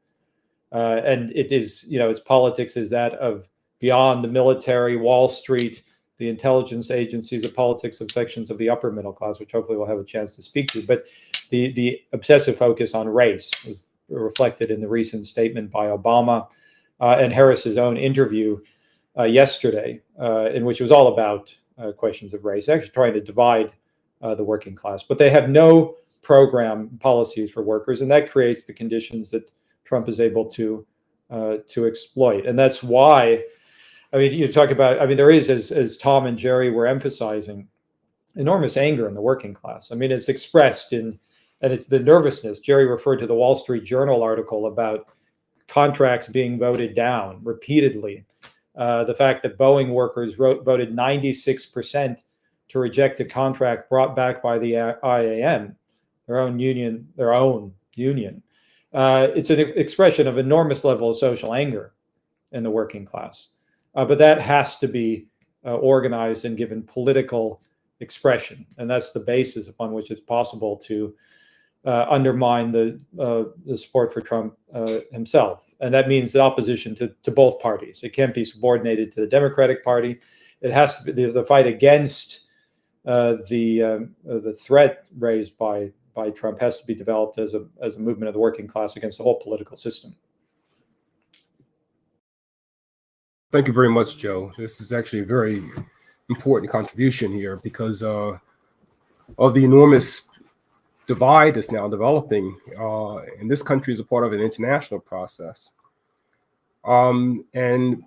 And it is, its politics is that of beyond the military, Wall Street, the intelligence agencies, the politics of sections of the upper middle class, which hopefully we'll have a chance to speak to. But the obsessive focus on race was reflected in the recent statement by Obama and Harris's own interview yesterday, in which it was all about questions of race, actually trying to divide the working class. But they have no program policies for workers, and that creates the conditions that Trump is able to exploit. And that's why, I mean, you talk about, I mean, there is, as Tom and Jerry were emphasizing, enormous anger in the working class. I mean, it's expressed in, and it's the nervousness. Jerry referred to the Wall Street Journal article about contracts being voted down repeatedly. The fact that Boeing workers voted 96% to reject a contract brought back by the IAM, their own union. It's an expression of enormous level of social anger in the working class. But that has to be organized and given political expression. And that's the basis upon which it's possible to undermine the support for Trump himself. And that means the opposition to both parties. It can't be subordinated to the Democratic Party. It has to be the fight against the threat raised by Trump has to be developed as a movement of the working class against the whole political system. Thank you very much, Joe. This is actually a very important contribution here because of the enormous divide that's now developing in this country as a part of an international process. And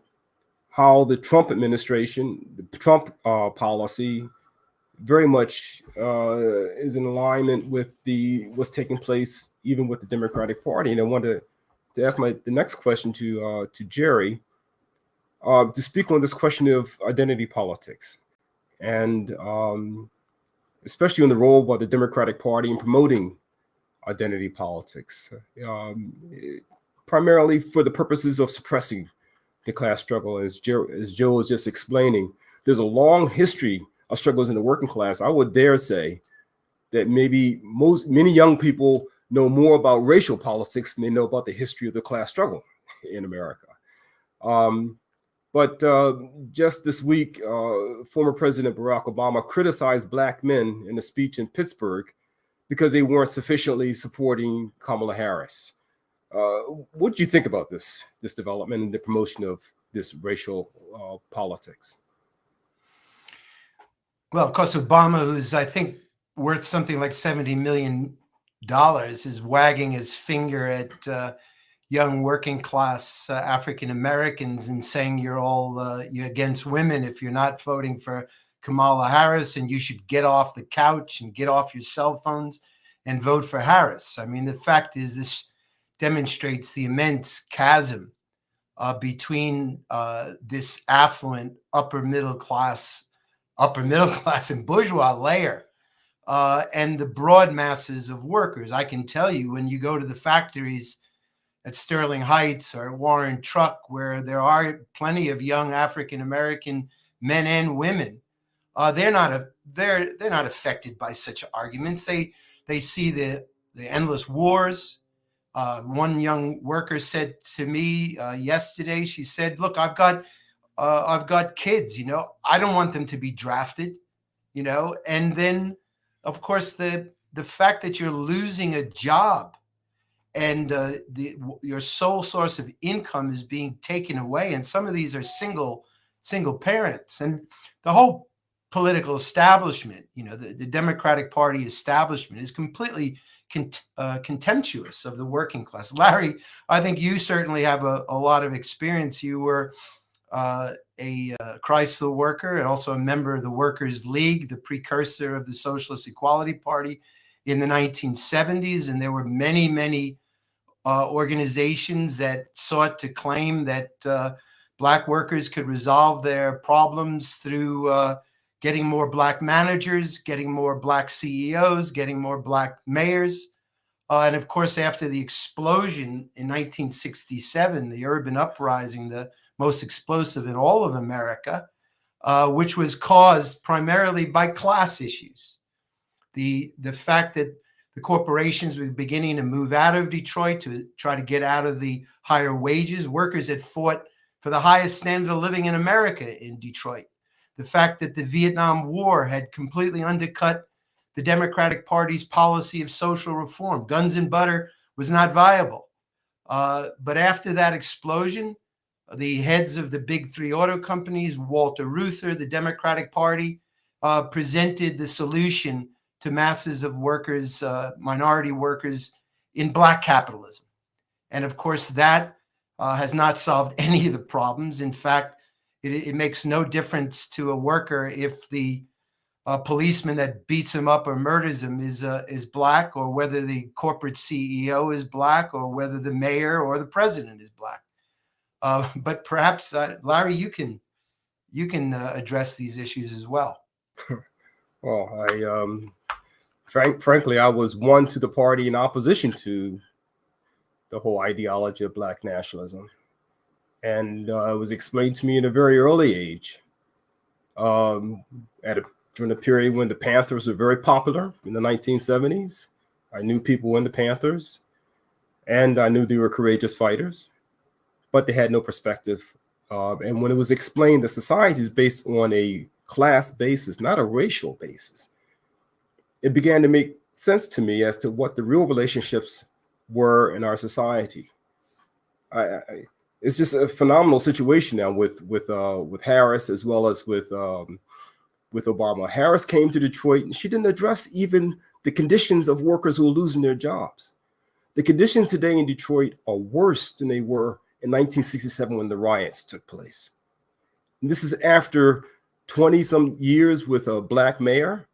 how the Trump administration, the Trump policy very much is in alignment with what's taking place even with the Democratic Party. And I wanted to ask the next question to Jerry to speak on this question of identity politics and especially on the role by the Democratic Party in promoting identity politics, primarily for the purposes of suppressing the class struggle. As Joe was just explaining, there's a long history of struggles in the working class. I would dare say that maybe many young people know more about racial politics than they know about the history of the class struggle in America. But just this week, former President Barack Obama criticized Black men in a speech in Pittsburgh because they weren't sufficiently supporting Kamala Harris. What do you think about this development and the promotion of this racial politics? Well, of course, Obama, who's I think worth something like $70 million, is wagging his finger at young working class African Americans and saying you're against women if you're not voting for Kamala Harris, and you should get off the couch and get off your cell phones and vote for Harris. I mean, the fact is this demonstrates the immense chasm between this affluent upper middle class and bourgeois layer and the broad masses of workers. I can tell you, when you go to the factories at Sterling Heights or Warren Truck, where there are plenty of young African American men and women, they're not affected by such arguments. They see the endless wars. One young worker said to me yesterday, she said, "Look, I've got kids. I don't want them to be drafted. And then, of course, the fact that you're losing a job and your sole source of income is being taken away, and some of these are single parents, and the whole political establishment, the Democratic Party establishment, is completely contemptuous of the working class. Larry, I think you certainly have a lot of experience. You were a Chrysler worker and also a member of the Workers' League, the precursor of the Socialist Equality Party in the 1970s. And there were many, many organizations that sought to claim that Black workers could resolve their problems through getting more Black managers, getting more Black CEOs, getting more Black mayors. And of course, after the explosion in 1967, the urban uprising, the most explosive in all of America, which was caused primarily by class issues. The fact that the corporations were beginning to move out of Detroit to try to get out of the higher wages. Workers had fought for the highest standard of living in America in Detroit. The fact that the Vietnam War had completely undercut the Democratic Party's policy of social reform. Guns and butter was not viable. But after that explosion, the heads of the big three auto companies, Walter Reuther, the Democratic Party, presented the solution to masses of workers, minority workers in black capitalism. And of course, that has not solved any of the problems. In fact, it makes no difference to a worker if the policeman that beats him up or murders him is black, or whether the corporate CEO is black, or whether the mayor or the president is black. But perhaps, Larry, you can address these issues as well. Well, frankly, I was one to the party in opposition to the whole ideology of black nationalism, and it was explained to me in a very early age. During the period when the Panthers were very popular in the 1970s, I knew people in the Panthers, and I knew they were courageous fighters, but they had no perspective. And when it was explained that society is based on a class basis, not a racial basis, it began to make sense to me as to what the real relationships were in our society. It's just a phenomenal situation now with Harris as well as with Obama. Harris came to Detroit and she didn't address even the conditions of workers who are losing their jobs. The conditions today in Detroit are worse than they were in 1967 when the riots took place. And this is after 20 some years with a black mayor.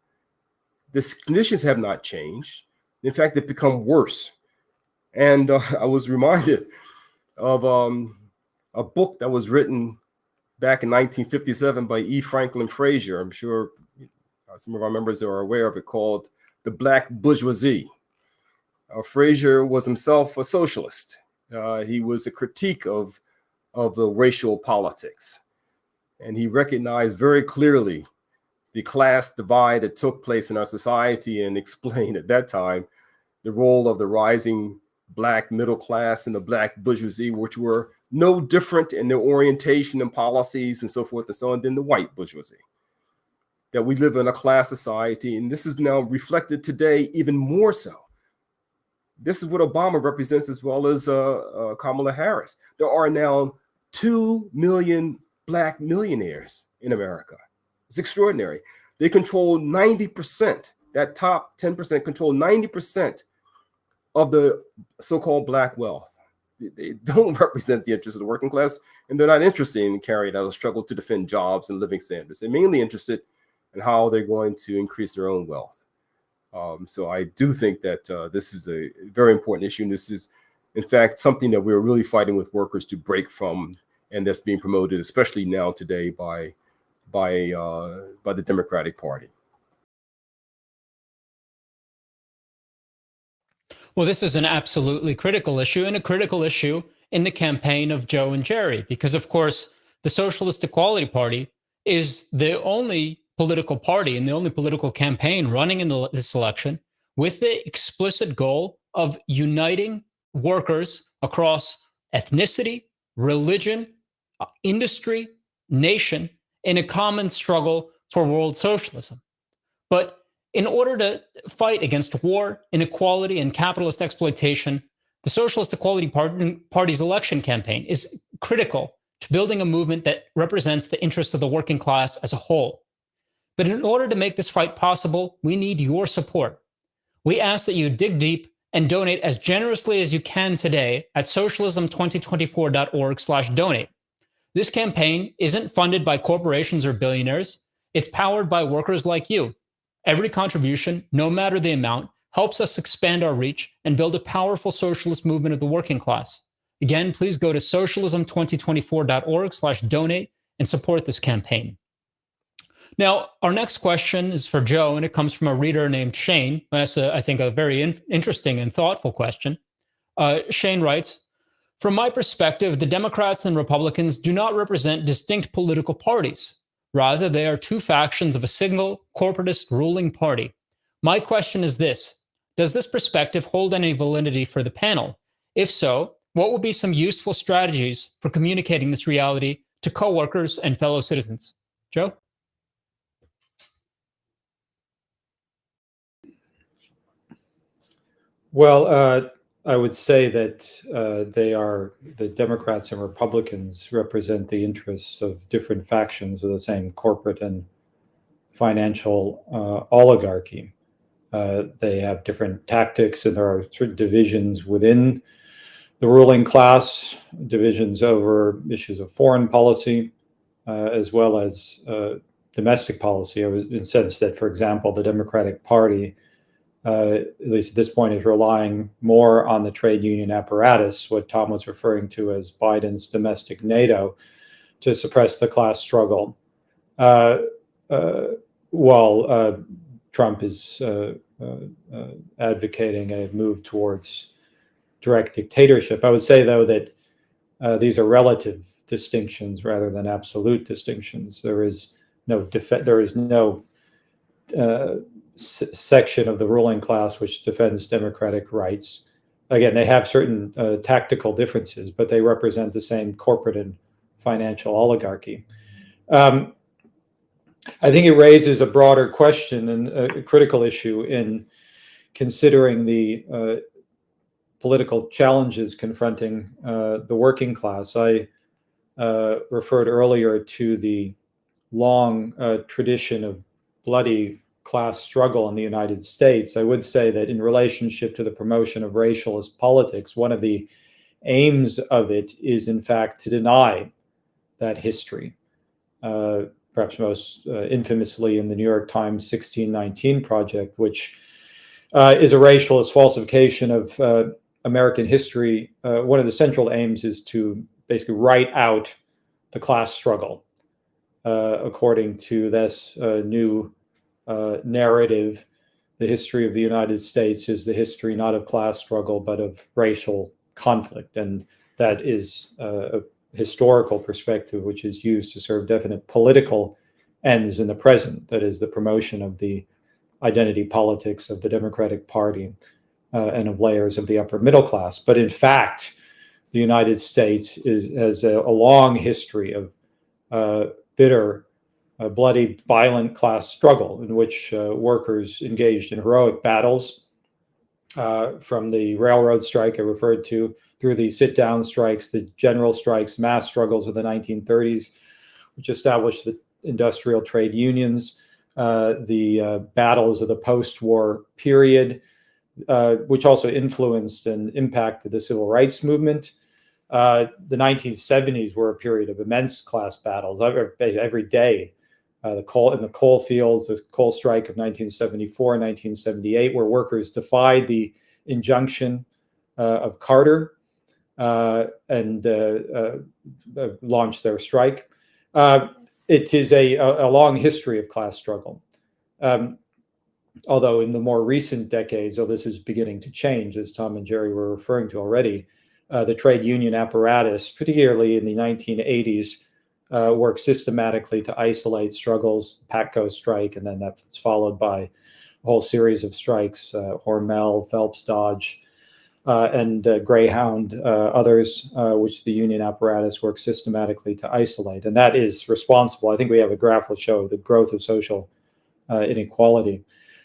The conditions have not changed. In fact, they've become worse. And I was reminded of a book that was written back in 1957 by E. Franklin Frazier. I'm sure some of our members are aware of it, called The Black Bourgeoisie. Frazier was himself a socialist. He was a critique of the racial politics. And he recognized very clearly the class divide that took place in our society and explained at that time the role of the rising black middle class and the black bourgeoisie, which were no different in their orientation and policies and so forth and so on than the white bourgeoisie. That we live in a class society, and this is now reflected today even more so. This is what Obama represents as well as Kamala Harris. There are now 2 million black millionaires in America. It's extraordinary. They control 90%, that top 10% control 90% of the so-called black wealth. They don't represent the interests of the working class, and they're not interested in carrying out a struggle to defend jobs and living standards. They're mainly interested in how they're going to increase their own wealth. So I do think that this is a very important issue, and this is, in fact, something that we're really fighting with workers to break from, and that's being promoted, especially now today, by the Democratic Party. Well, this is an absolutely critical issue, and a critical issue in the campaign of Joe and Jerry, because, of course, the Socialist Equality Party is the only political party and the only political campaign running in this election with the explicit goal of uniting workers across ethnicity, religion, industry, nation in a common struggle for world socialism. But in order to fight against war, inequality, and capitalist exploitation, the Socialist Equality Party's election campaign is critical to building a movement that represents the interests of the working class as a whole. But in order to make this fight possible, we need your support. We ask that you dig deep and donate as generously as you can today at socialism2024.org/donate. This campaign isn't funded by corporations or billionaires. It's powered by workers like you. Every contribution, no matter the amount, helps us expand our reach and build a powerful socialist movement of the working class. Again, please go to socialism2024.org/donate and support this campaign. Now, our next question is for Joe, and it comes from a reader named Shane. That's, I think, a very interesting and thoughtful question. Shane writes, from my perspective, the Democrats and Republicans do not represent distinct political parties. Rather, they are two factions of a single corporatist ruling party. My question is this: does this perspective hold any validity for the panel? If so, what would be some useful strategies for communicating this reality to coworkers and fellow citizens? Joe? Well, I would say that the Democrats and Republicans represent the interests of different factions of the same corporate and financial oligarchy. They have different tactics, and there are certain divisions within the ruling class, divisions over issues of foreign policy, as well as domestic policy. I was in the sense that, for example, the Democratic Party, at least at this point, is relying more on the trade union apparatus, what Tom was referring to as Biden's domestic NATO, to suppress the class struggle, while Trump is advocating a move towards direct dictatorship. I would say, though, that these are relative distinctions rather than absolute distinctions. There is no section of the ruling class which defends democratic rights. Again, they have certain tactical differences, but they represent the same corporate and financial oligarchy. I think it raises a broader question and a critical issue in considering the political challenges confronting the working class. I referred earlier to the long tradition of bloody class struggle in the United States. I would say that in relationship to the promotion of racialist politics, one of the aims of it is, in fact, to deny that history. Perhaps most infamously in the New York Times 1619 Project, which is a racialist falsification of American history. One of the central aims is to basically write out the class struggle. According to this new narrative, the history of the United States is the history not of class struggle, but of racial conflict. And that is a historical perspective which is used to serve definite political ends in the present. That is the promotion of the identity politics of the Democratic Party and of layers of the upper middle class. But in fact, the United States has a long history of bitter, bloody, violent class struggle in which workers engaged in heroic battles from the railroad strike I referred to, through the sit-down strikes, the general strikes, mass struggles of the 1930s, which established the industrial trade unions, the battles of the post-war period, which also influenced and impacted the civil rights movement. The 1970s were a period of immense class battles every day. In the coal fields, the coal strike of 1974 and 1978, where workers defied the injunction of Carter and launched their strike. It is a long history of class struggle. Although in the more recent decades, this is beginning to change, as Tom and Jerry were referring to already, the trade union apparatus, particularly in the 1980s, worked systematically to isolate struggles, PATCO strike, and then that's followed by a whole series of strikes, Hormel, Phelps Dodge, and Greyhound, others, which the union apparatus worked systematically to isolate. And that is responsible. I think we have a graph will show the growth of social inequality.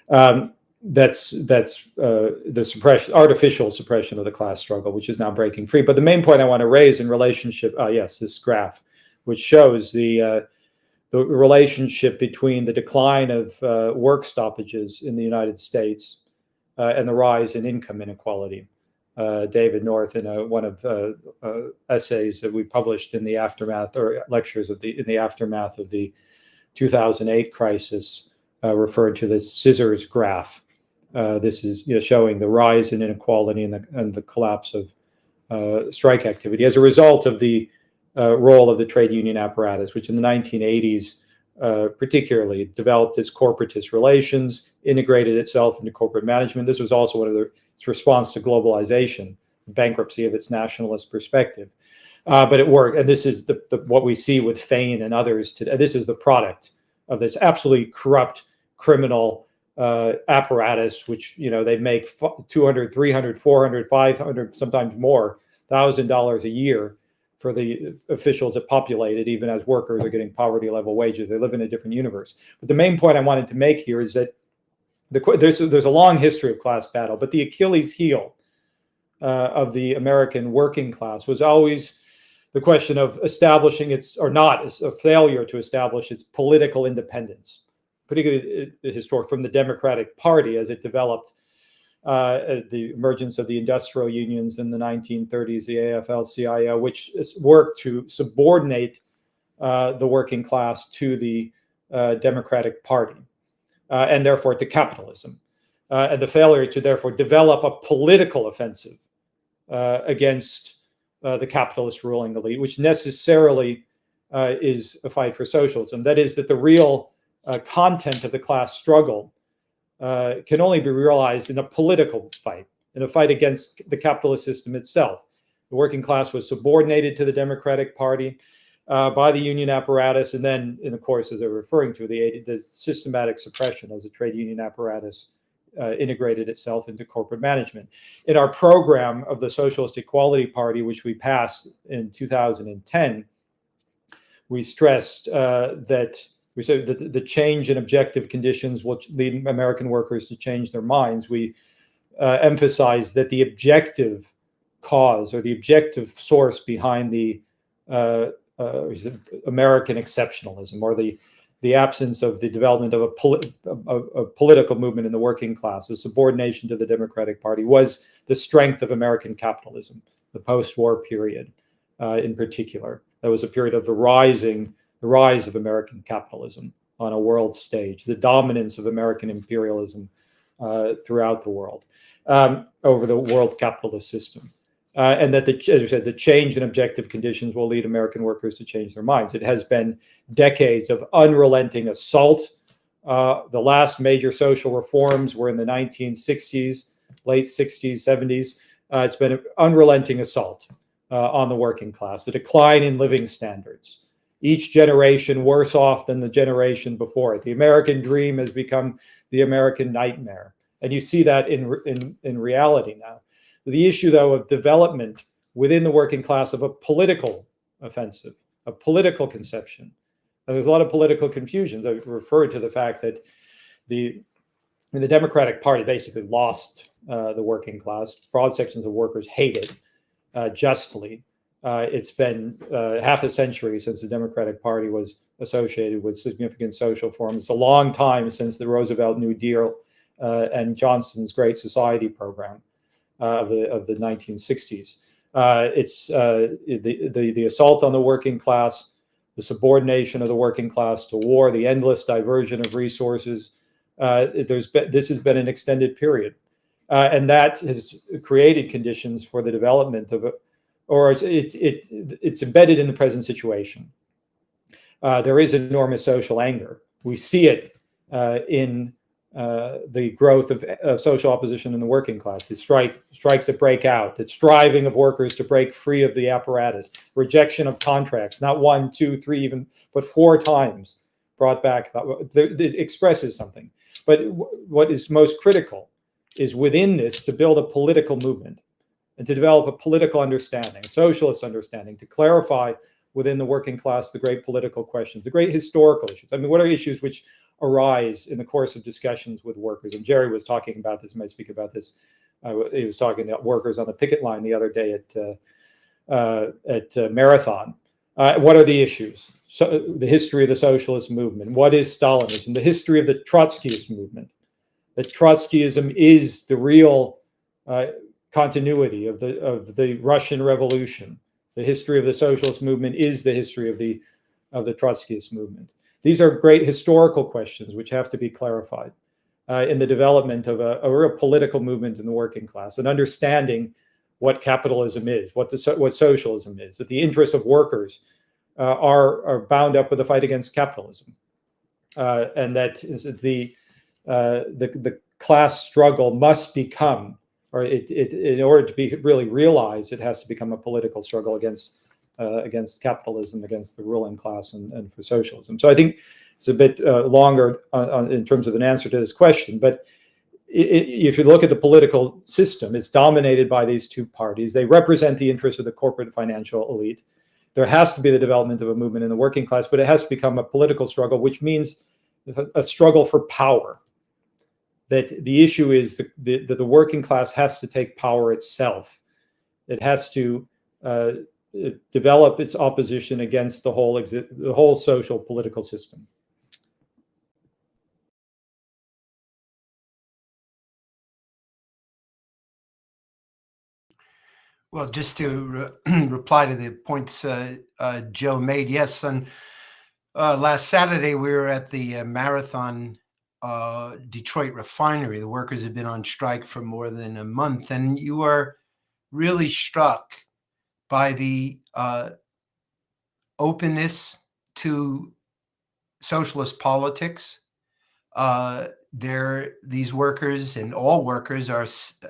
That's the artificial suppression of the class struggle, which is now breaking free. But the main point I want to raise in relationship, yes, this graph, which shows the relationship between the decline of work stoppages in the United States and the rise in income inequality. David North, in one of essays that we published in the aftermath, or lectures in the aftermath of the 2008 crisis, referred to the scissors graph. This is showing the rise in inequality and the collapse of strike activity as a result of the role of the trade union apparatus, which in the 1980s particularly developed its corporatist relations, integrated itself into corporate management. This was also one of its response to globalization, bankruptcy of its nationalist perspective. But it worked, and this is what we see with Fain and others today. This is the product of this absolutely corrupt criminal apparatus, which they make $200, $300, $400, $500, sometimes more $1,000 a year for the officials that populate it, even as workers are getting poverty level wages. They live in a different universe. But the main point I wanted to make here is that there's a long history of class battle, but the Achilles heel of the American working class was always the question of establishing its, or not, a failure to establish its political independence. particularly historic, from the Democratic Party as it developed, the emergence of the industrial unions in the 1930s, the AFL-CIO, which worked to subordinate the working class to the Democratic Party, and therefore to capitalism, and the failure to therefore develop a political offensive against the capitalist ruling elite, which necessarily is a fight for socialism. That is, that the real content of the class struggle can only be realized in a political fight, in a fight against the capitalist system itself. The working class was subordinated to the Democratic Party by the union apparatus, and then, in the course, as they're referring to, the systematic suppression as the trade union apparatus integrated itself into corporate management. In our program of the Socialist Equality Party, which we passed in 2010, we stressed that we said that the change in objective conditions will lead American workers to change their minds. We emphasized that the objective cause or the objective source behind the American exceptionalism, or the absence of the development of a political movement in the working class, the subordination to the Democratic Party, was the strength of American capitalism, the post-war period in particular. That was a period of the rise of American capitalism on a world stage, the dominance of American imperialism throughout the world, over the world capitalist system. And that, as I said, the change in objective conditions will lead American workers to change their minds. It has been decades of unrelenting assault. The last major social reforms were in the 1960s, late 60s, 70s. It's been an unrelenting assault on the working class, the decline in living standards. Each generation worse off than the generation before it. The American dream has become the American nightmare. And you see that in reality now. The issue, though, of development within the working class of a political offensive, a political conception. Now, there's a lot of political confusions. I referred to the fact that the Democratic Party basically lost the working class. Broad sections of workers hate it justly. It's been half a century since the Democratic Party was associated with significant social reform. It's a long time since the Roosevelt New Deal and Johnson's Great Society program of the 1960s. It's the assault on the working class, the subordination of the working class to war, the endless diversion of resources. This has been an extended period, and that has created conditions for the development of it's embedded in the present situation. There is enormous social anger. We see it in the growth of social opposition in the working class, the strikes that break out, the striving of workers to break free of the apparatus, rejection of contracts, not 1, 2, 3 even, but 4 times brought back. It expresses something. But what is most critical is within this to build a political movement and to develop a political understanding, a socialist understanding, to clarify within the working class the great political questions, the great historical issues. I mean, what are issues which arise in the course of discussions with workers? And Jerry was talking about this, might speak about this. He was talking about workers on the picket line the other day at Marathon. What are the issues? So, the history of the socialist movement. What is Stalinism? The history of the Trotskyist movement. That Trotskyism is the real continuity of the Russian Revolution. The history of the socialist movement is the history of the Trotskyist movement. These are great historical questions which have to be clarified in the development of a real political movement in the working class, and understanding what capitalism is, what socialism is, that the interests of workers are bound up with the fight against capitalism, and that the class struggle must become, or in order to be really realized, it has to become a political struggle against capitalism, against the ruling class, and for socialism. So I think it's a bit longer in terms of an answer to this question, but if you look at the political system, it's dominated by these two parties. They represent the interests of the corporate financial elite. There has to be the development of a movement in the working class, but it has to become a political struggle, which means a struggle for power. That the issue is that the working class has to take power itself. It has to develop its opposition against the whole social political system. Well, just to reply to the points Joe made, yes, on last Saturday we were at the Marathon Detroit refinery. The workers have been on strike for more than a month, and you are really struck by the openness to socialist politics. These workers and all workers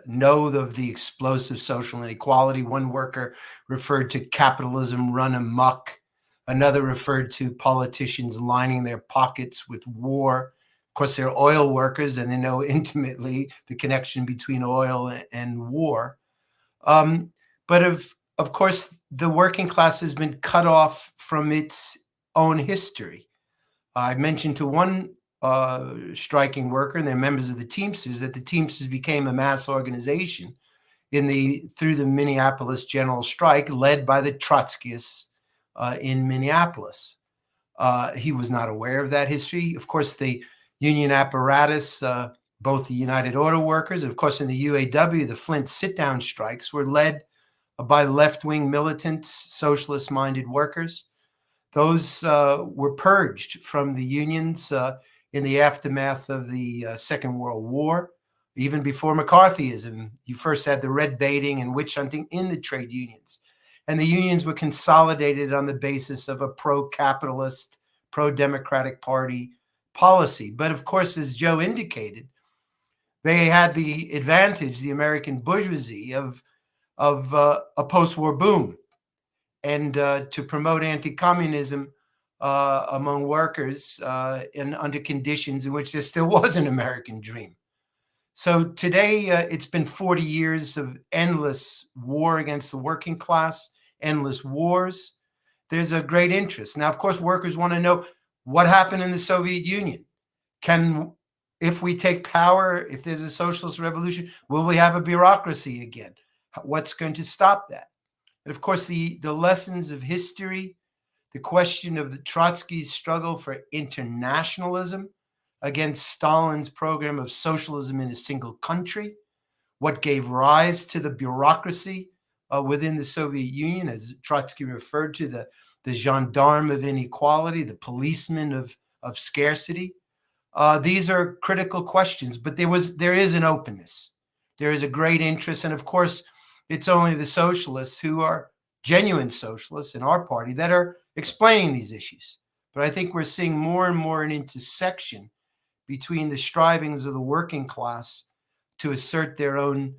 know of the explosive social inequality. One worker referred to capitalism run amok. Another referred to politicians lining their pockets with war. Of course, they're oil workers, and they know intimately the connection between oil and war. But of course, the working class has been cut off from its own history. I mentioned to one striking worker, and they're members of the Teamsters, that the Teamsters became a mass organization through the Minneapolis General Strike, led by the Trotskyists in Minneapolis. He was not aware of that history. Of course, the union apparatus, both the United Auto Workers, of course, in the UAW, the Flint sit-down strikes were led by left-wing militants, socialist-minded workers. Those were purged from the unions in the aftermath of the Second World War. Even before McCarthyism, you first had the red baiting and witch hunting in the trade unions. And the unions were consolidated on the basis of a pro-capitalist, pro-democratic party policy. But of course, as Joe indicated, they had the advantage, the American bourgeoisie, of a post-war boom, and to promote anti-communism among workers under conditions in which there still was an American dream. So today, it's been 40 years of endless war against the working class, endless wars. There's a great interest. Now, of course, workers want to know what happened in the Soviet Union. If we take power, if there's a socialist revolution, will we have a bureaucracy again? What's going to stop that? And of course, the lessons of history, the question of the Trotsky's struggle for internationalism against Stalin's program of socialism in a single country, what gave rise to the bureaucracy within the Soviet Union, as Trotsky referred to, the gendarme of inequality, the policeman of scarcity. These are critical questions, but there is an openness. There is a great interest. And of course, it's only the socialists who are genuine socialists in our party that are explaining these issues. But I think we're seeing more and more an intersection between the strivings of the working class to assert their own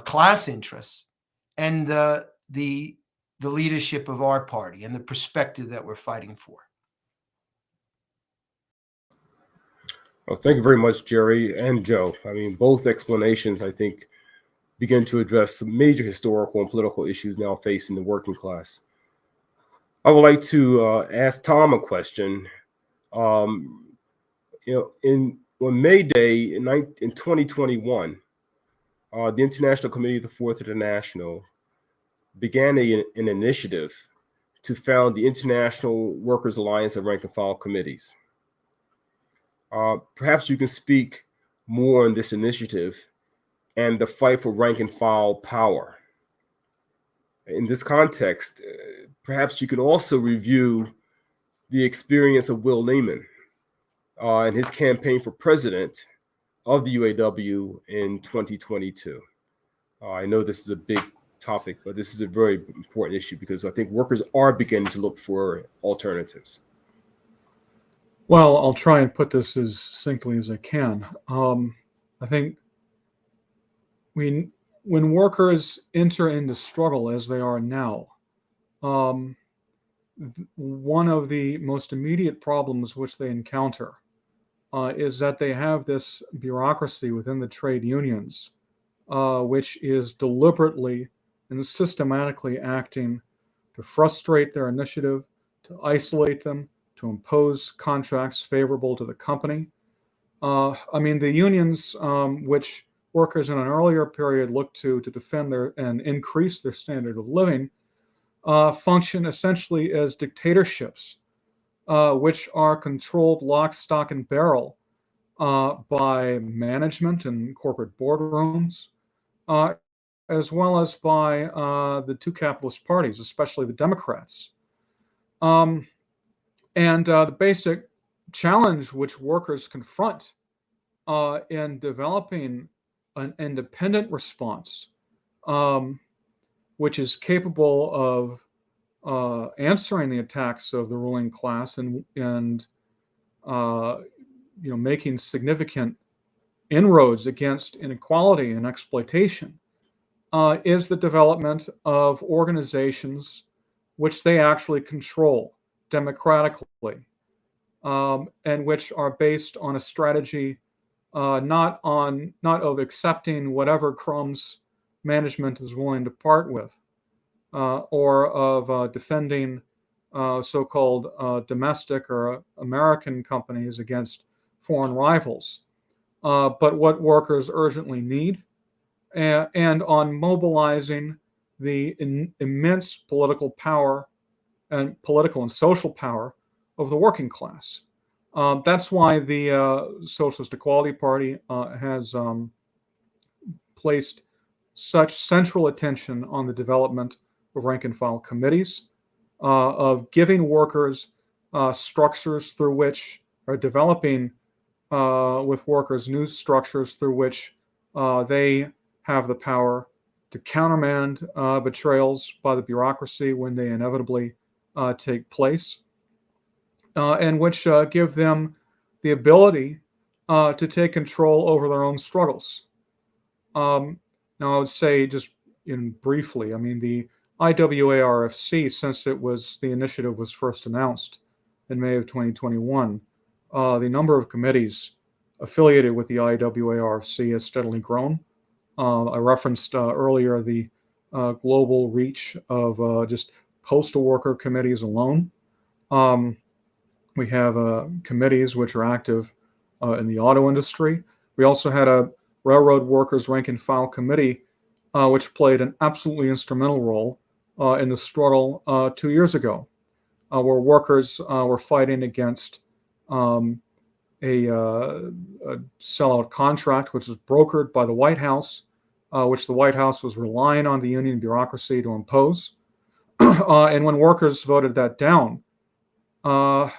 class interests and the leadership of our party and the perspective that we're fighting for. Well, thank you very much, Jerry and Joe. I mean, both explanations, I think, begin to address some major historical and political issues now facing the working class. I would like to ask Tom a question. On May Day in 2021, the International Committee of the Fourth International began an initiative to found the International Workers Alliance of Rank and File Committees. Perhaps you can speak more on this initiative and the fight for rank and file power. In this context, perhaps you can also review the experience of Will Lehman and his campaign for president of the UAW in 2022. I know this is a big topic, but this is a very important issue because I think workers are beginning to look for alternatives. Well, I'll try and put this as succinctly as I can. I think when workers enter into struggle as they are now, one of the most immediate problems which they encounter is that they have this bureaucracy within the trade unions, which is deliberately and systematically acting to frustrate their initiative, to isolate them, to impose contracts favorable to the company. The unions, which workers in an earlier period looked to defend and increase their standard of living, function essentially as dictatorships, which are controlled lock, stock, and barrel by management and corporate boardrooms, as well as by the two capitalist parties, especially the Democrats. And the basic challenge which workers confront in developing an independent response, which is capable of answering the attacks of the ruling class and making significant inroads against inequality and exploitation, is the development of organizations which they actually control democratically, and which are based on a strategy not of accepting whatever crumbs management is willing to part with, or of defending so-called domestic or American companies against foreign rivals, but what workers urgently need, and on mobilizing the immense political power and political and social power of the working class. That's why the Socialist Equality Party has placed such central attention on the development of rank and file committees, of giving workers structures through which, or developing with workers new structures through which they have the power to countermand betrayals by the bureaucracy when they inevitably take place, and which give them the ability to take control over their own struggles. Now, I would say just briefly, I mean, the IWARFC, since the initiative was first announced in May of 2021, the number of committees affiliated with the IWARFC has steadily grown. I referenced earlier the global reach of just postal worker committees alone. We have committees which are active in the auto industry. We also had a railroad workers rank and file committee, which played an absolutely instrumental role in the struggle 2 years ago, where workers were fighting against a sellout contract, which was brokered by the White House, which the White House was relying on the union bureaucracy to impose. And when workers voted that down, the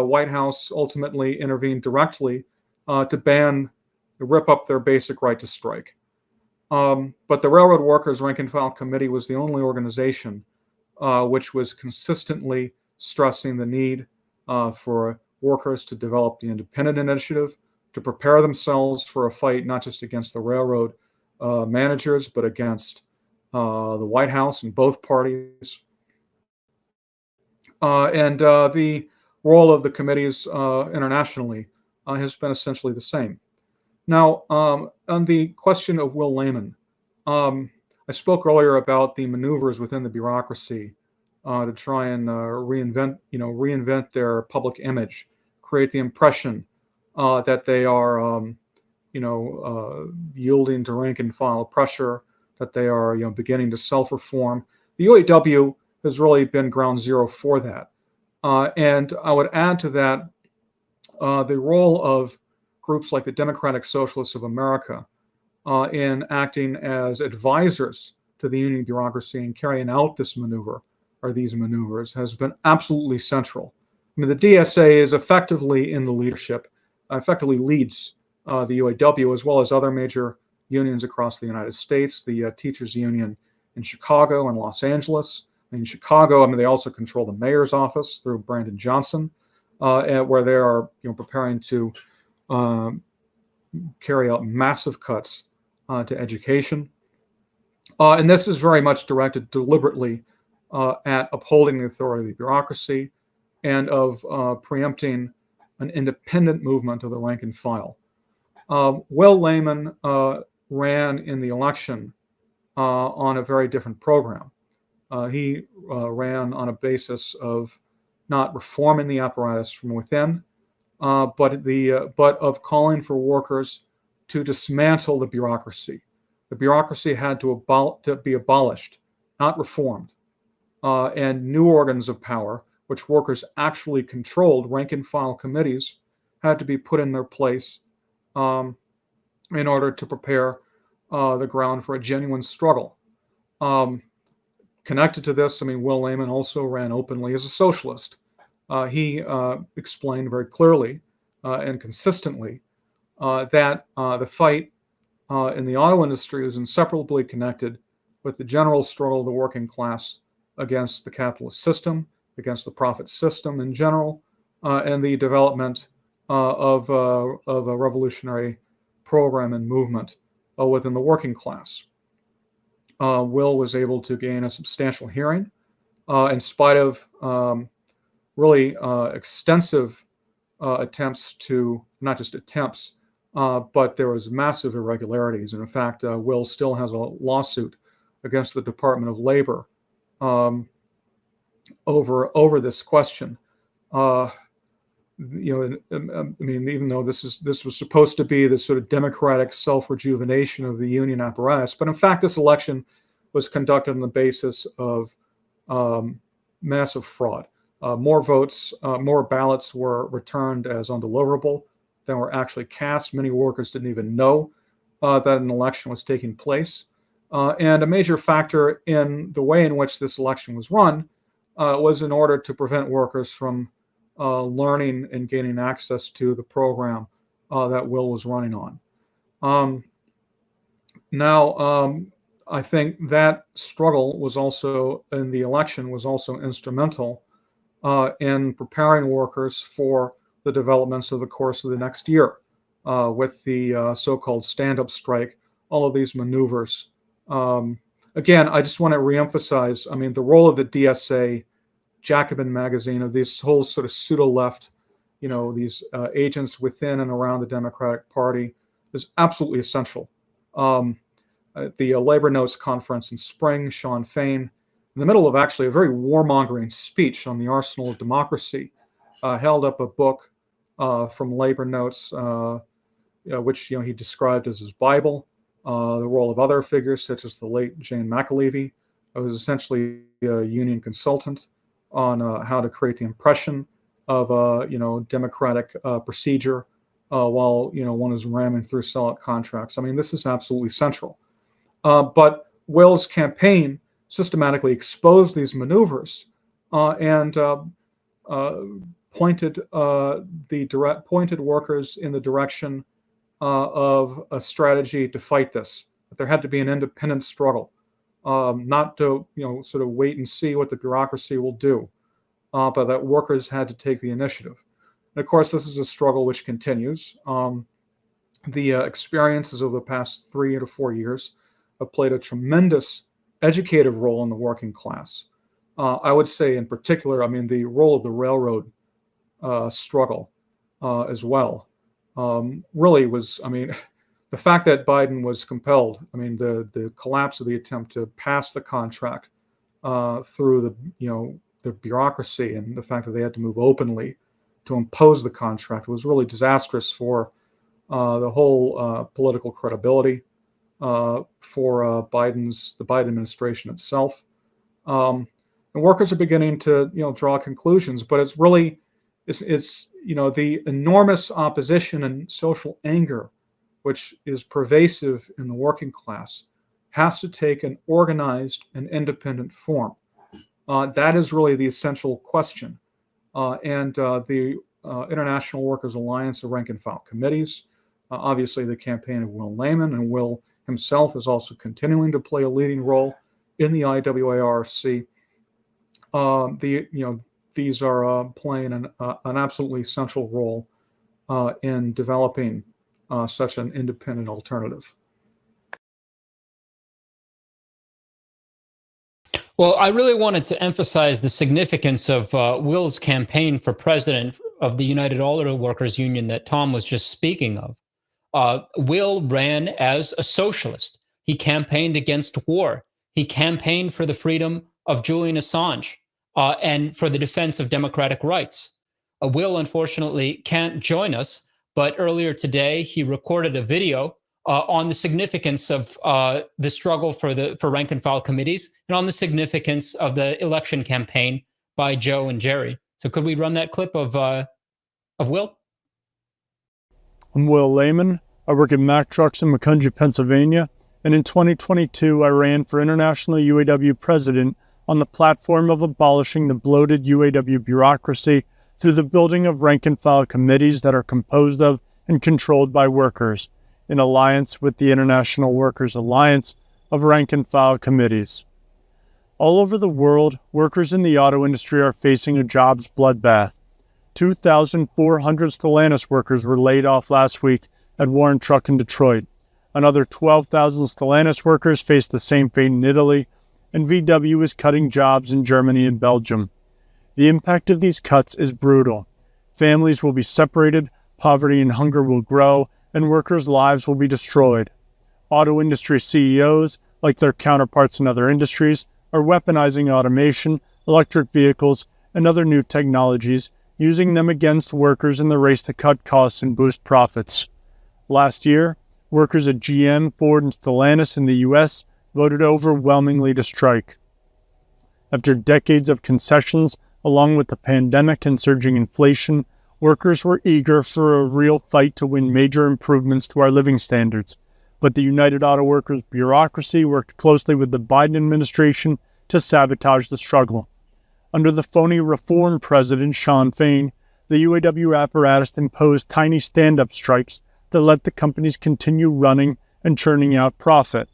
White House ultimately intervened directly to rip up their basic right to strike. But the Railroad Workers Rank and File Committee was the only organization which was consistently stressing the need for workers to develop the independent initiative, to prepare themselves for a fight not just against the railroad managers, but against the White House and both parties. And the role of the committees internationally has been essentially the same. Now, on the question of Will Layman, I spoke earlier about the maneuvers within the bureaucracy to try and reinvent their public image, create the impression that they are, yielding to rank and file pressure, that they are, beginning to self-reform. The UAW has really been ground zero for that. And I would add to that the role of groups like the Democratic Socialists of America in acting as advisors to the union bureaucracy and carrying out this maneuver, or these maneuvers, has been absolutely central. I mean, the DSA is effectively in the leadership, effectively leads the UAW, as well as other major unions across the United States, the teachers union in Chicago and Los Angeles. In Chicago, they also control the mayor's office through Brandon Johnson, where they are preparing to carry out massive cuts to education. And this is very much directed deliberately at upholding the authority of the bureaucracy and of preempting an independent movement of the rank and file. Will Layman ran in the election on a very different program. He ran on a basis of not reforming the apparatus from within, but of calling for workers to dismantle the bureaucracy. The bureaucracy had to be abolished, not reformed, and new organs of power, which workers actually controlled, rank and file committees, had to be put in their place in order to prepare the ground for a genuine struggle. Connected to this, I mean, Will Lehman also ran openly as a socialist. He explained very clearly and consistently that the fight in the auto industry was inseparably connected with the general struggle of the working class against the capitalist system, against the profit system in general, and the development of a revolutionary program and movement within the working class. Will was able to gain a substantial hearing in spite of really extensive attempts to, not just attempts, but there was massive irregularities. And in fact, Will still has a lawsuit against the Department of Labor over this question. I mean, even though this was supposed to be this sort of democratic self-rejuvenation of the union apparatus, but in fact, this election was conducted on the basis of massive fraud. More votes, more ballots were returned as undeliverable than were actually cast. Many workers didn't even know that an election was taking place. And a major factor in the way in which this election was run was in order to prevent workers from learning and gaining access to the program that Will was running on. Now, I think that struggle was also, in the election, was also instrumental in preparing workers for the developments of the course of the next year with the so-called stand-up strike, all of these maneuvers. Again, I just want to reemphasize, I mean, the role of the DSA, Jacobin magazine, of this whole sort of pseudo-left, these agents within and around the Democratic Party is absolutely essential. At the Labor Notes conference in spring, Sean Fain, in the middle of actually a very warmongering speech on the arsenal of democracy, held up a book from Labor Notes, which he described as his Bible. The role of other figures, such as the late Jane McAlevey, who was essentially a union consultant on how to create the impression of democratic procedure while one is ramming through sellout contracts. I mean, this is absolutely central. But Will's campaign systematically exposed these maneuvers and pointed workers in the direction of a strategy to fight this. That there had to be an independent struggle, not to sort of wait and see what the bureaucracy will do, but that workers had to take the initiative. And of course, this is a struggle which continues. The experiences of the past 3 to 4 years have played a tremendous educative role in the working class. I would say, in particular, I mean, the role of the railroad struggle as well. Really was, I mean, the fact that Biden was compelled, I mean, the collapse of the attempt to pass the contract through the bureaucracy, and the fact that they had to move openly to impose the contract was really disastrous for the whole political credibility for the Biden administration itself. And workers are beginning to draw conclusions, but it's really the enormous opposition and social anger which is pervasive in the working class has to take an organized and independent form. That is really the essential question. And the International Workers Alliance of Rank and File Committees, obviously the campaign of Will Lehman, and Will himself is also continuing to play a leading role in the IWARC. These are playing an absolutely central role in developing such an independent alternative. Well, I really wanted to emphasize the significance of Will's campaign for president of the United Auto Workers Union that Tom was just speaking of. Will ran as a socialist. He campaigned against war. He campaigned for the freedom of Julian Assange and for the defense of democratic rights. Will, unfortunately, can't join us, but earlier today, he recorded a video on the significance of the struggle for rank and file committees and on the significance of the election campaign by Joe and Jerry. So could we run that clip of Will? I'm Will Lehman. I work at Mack Trucks in Macungie, Pennsylvania, and in 2022 I ran for international UAW president on the platform of abolishing the bloated UAW bureaucracy through the building of rank-and-file committees that are composed of and controlled by workers, in alliance with the International Workers' Alliance of Rank-and-File Committees. All over the world, workers in the auto industry are facing a jobs bloodbath. 2,400 Stellantis workers were laid off last week at Warren Truck in Detroit. Another 12,000 Stellantis workers face the same fate in Italy, and VW is cutting jobs in Germany and Belgium. The impact of these cuts is brutal. Families will be separated, poverty and hunger will grow, and workers' lives will be destroyed. Auto industry CEOs, like their counterparts in other industries, are weaponizing automation, electric vehicles, and other new technologies, using them against workers in the race to cut costs and boost profits. Last year, workers at GM, Ford, and Stellantis in the U.S. voted overwhelmingly to strike. After decades of concessions, along with the pandemic and surging inflation, workers were eager for a real fight to win major improvements to our living standards. But the United Auto Workers bureaucracy worked closely with the Biden administration to sabotage the struggle. Under the phony reform president, Shawn Fain, the UAW apparatus imposed tiny stand-up strikes that let the companies continue running and churning out profit.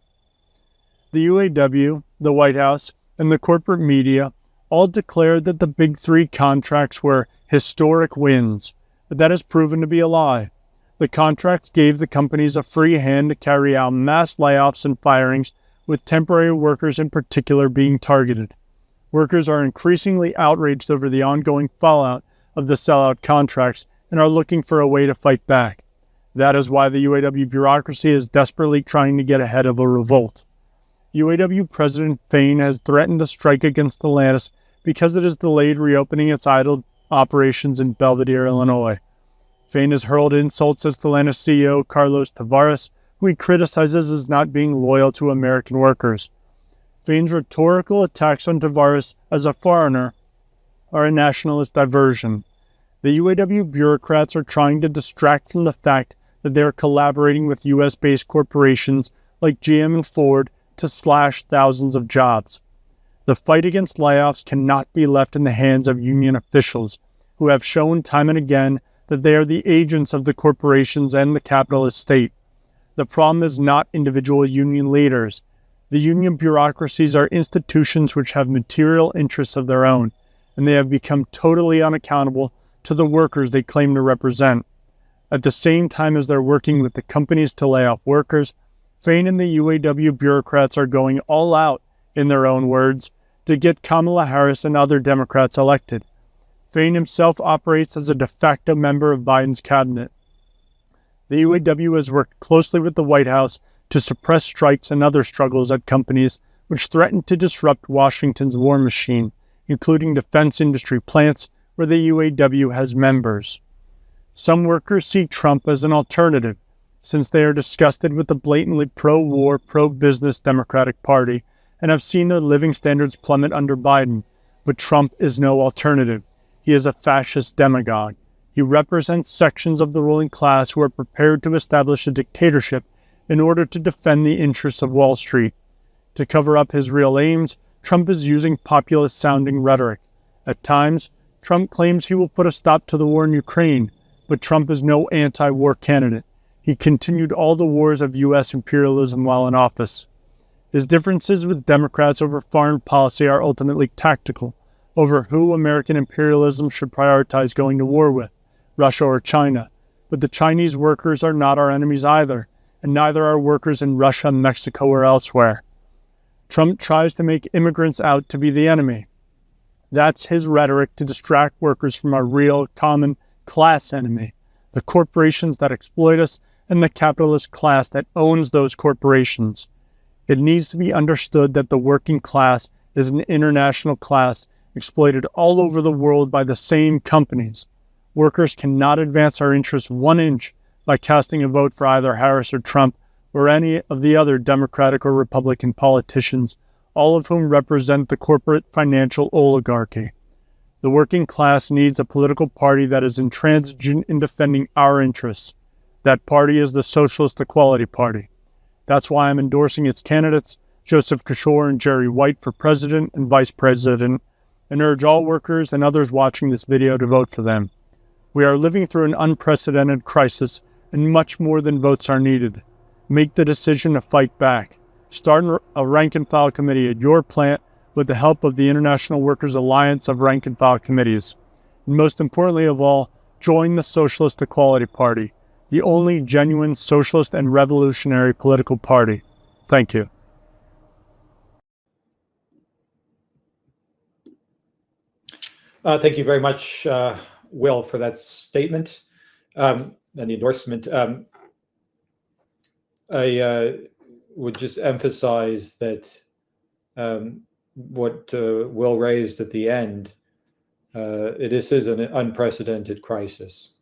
The UAW, the White House, and the corporate media all declared that the Big Three contracts were historic wins, but that has proven to be a lie. The contracts gave the companies a free hand to carry out mass layoffs and firings, with temporary workers in particular being targeted. Workers are increasingly outraged over the ongoing fallout of the sellout contracts and are looking for a way to fight back. That is why the UAW bureaucracy is desperately trying to get ahead of a revolt. UAW President Fain has threatened a strike against Stellantis because it has delayed reopening its idle operations in Belvidere, Illinois. Fain has hurled insults at Stellantis CEO Carlos Tavares, who he criticizes as not being loyal to American workers. Fain's rhetorical attacks on Tavares as a foreigner are a nationalist diversion. The UAW bureaucrats are trying to distract from the fact that they are collaborating with U.S.-based corporations like GM and Ford to slash thousands of jobs. The fight against layoffs cannot be left in the hands of union officials, who have shown time and again that they are the agents of the corporations and the capitalist state. The problem is not individual union leaders. The union bureaucracies are institutions which have material interests of their own, and they have become totally unaccountable to the workers they claim to represent. At the same time as they're working with the companies to lay off workers, Fain and the UAW bureaucrats are going all out, in their own words, to get Kamala Harris and other Democrats elected. Fain himself operates as a de facto member of Biden's cabinet. The UAW has worked closely with the White House to suppress strikes and other struggles at companies which threaten to disrupt Washington's war machine, including defense industry plants where the UAW has members. Some workers see Trump as an alternative, since they are disgusted with the blatantly pro-war, pro-business Democratic Party and have seen their living standards plummet under Biden. But Trump is no alternative. He is a fascist demagogue. He represents sections of the ruling class who are prepared to establish a dictatorship in order to defend the interests of Wall Street. To cover up his real aims, Trump is using populist-sounding rhetoric. At times, Trump claims he will put a stop to the war in Ukraine, but Trump is no anti-war candidate. He continued all the wars of U.S. imperialism while in office. His differences with Democrats over foreign policy are ultimately tactical, over who American imperialism should prioritize going to war with, Russia or China. But the Chinese workers are not our enemies either, and neither are workers in Russia, Mexico, or elsewhere. Trump tries to make immigrants out to be the enemy. That's his rhetoric to distract workers from our real, common class enemy, the corporations that exploit us and the capitalist class that owns those corporations. It needs to be understood that the working class is an international class exploited all over the world by the same companies. Workers cannot advance our interests 1 inch by casting a vote for either Harris or Trump or any of the other Democratic or Republican politicians, all of whom represent the corporate financial oligarchy. The working class needs a political party that is intransigent in defending our interests. That party is the Socialist Equality Party. That's why I'm endorsing its candidates, Joseph Kishore and Jerry White, for president and vice president, and urge all workers and others watching this video to vote for them. We are living through an unprecedented crisis, and much more than votes are needed. Make the decision to fight back. Start a rank-and-file committee at your plant with the help of the International Workers Alliance of Rank-and-File Committees. And most importantly of all, join the Socialist Equality Party, the only genuine socialist and revolutionary political party. Thank you. Thank you very much, Will, for that statement and the endorsement. I would just emphasize that what Will raised at the end, this is an unprecedented crisis,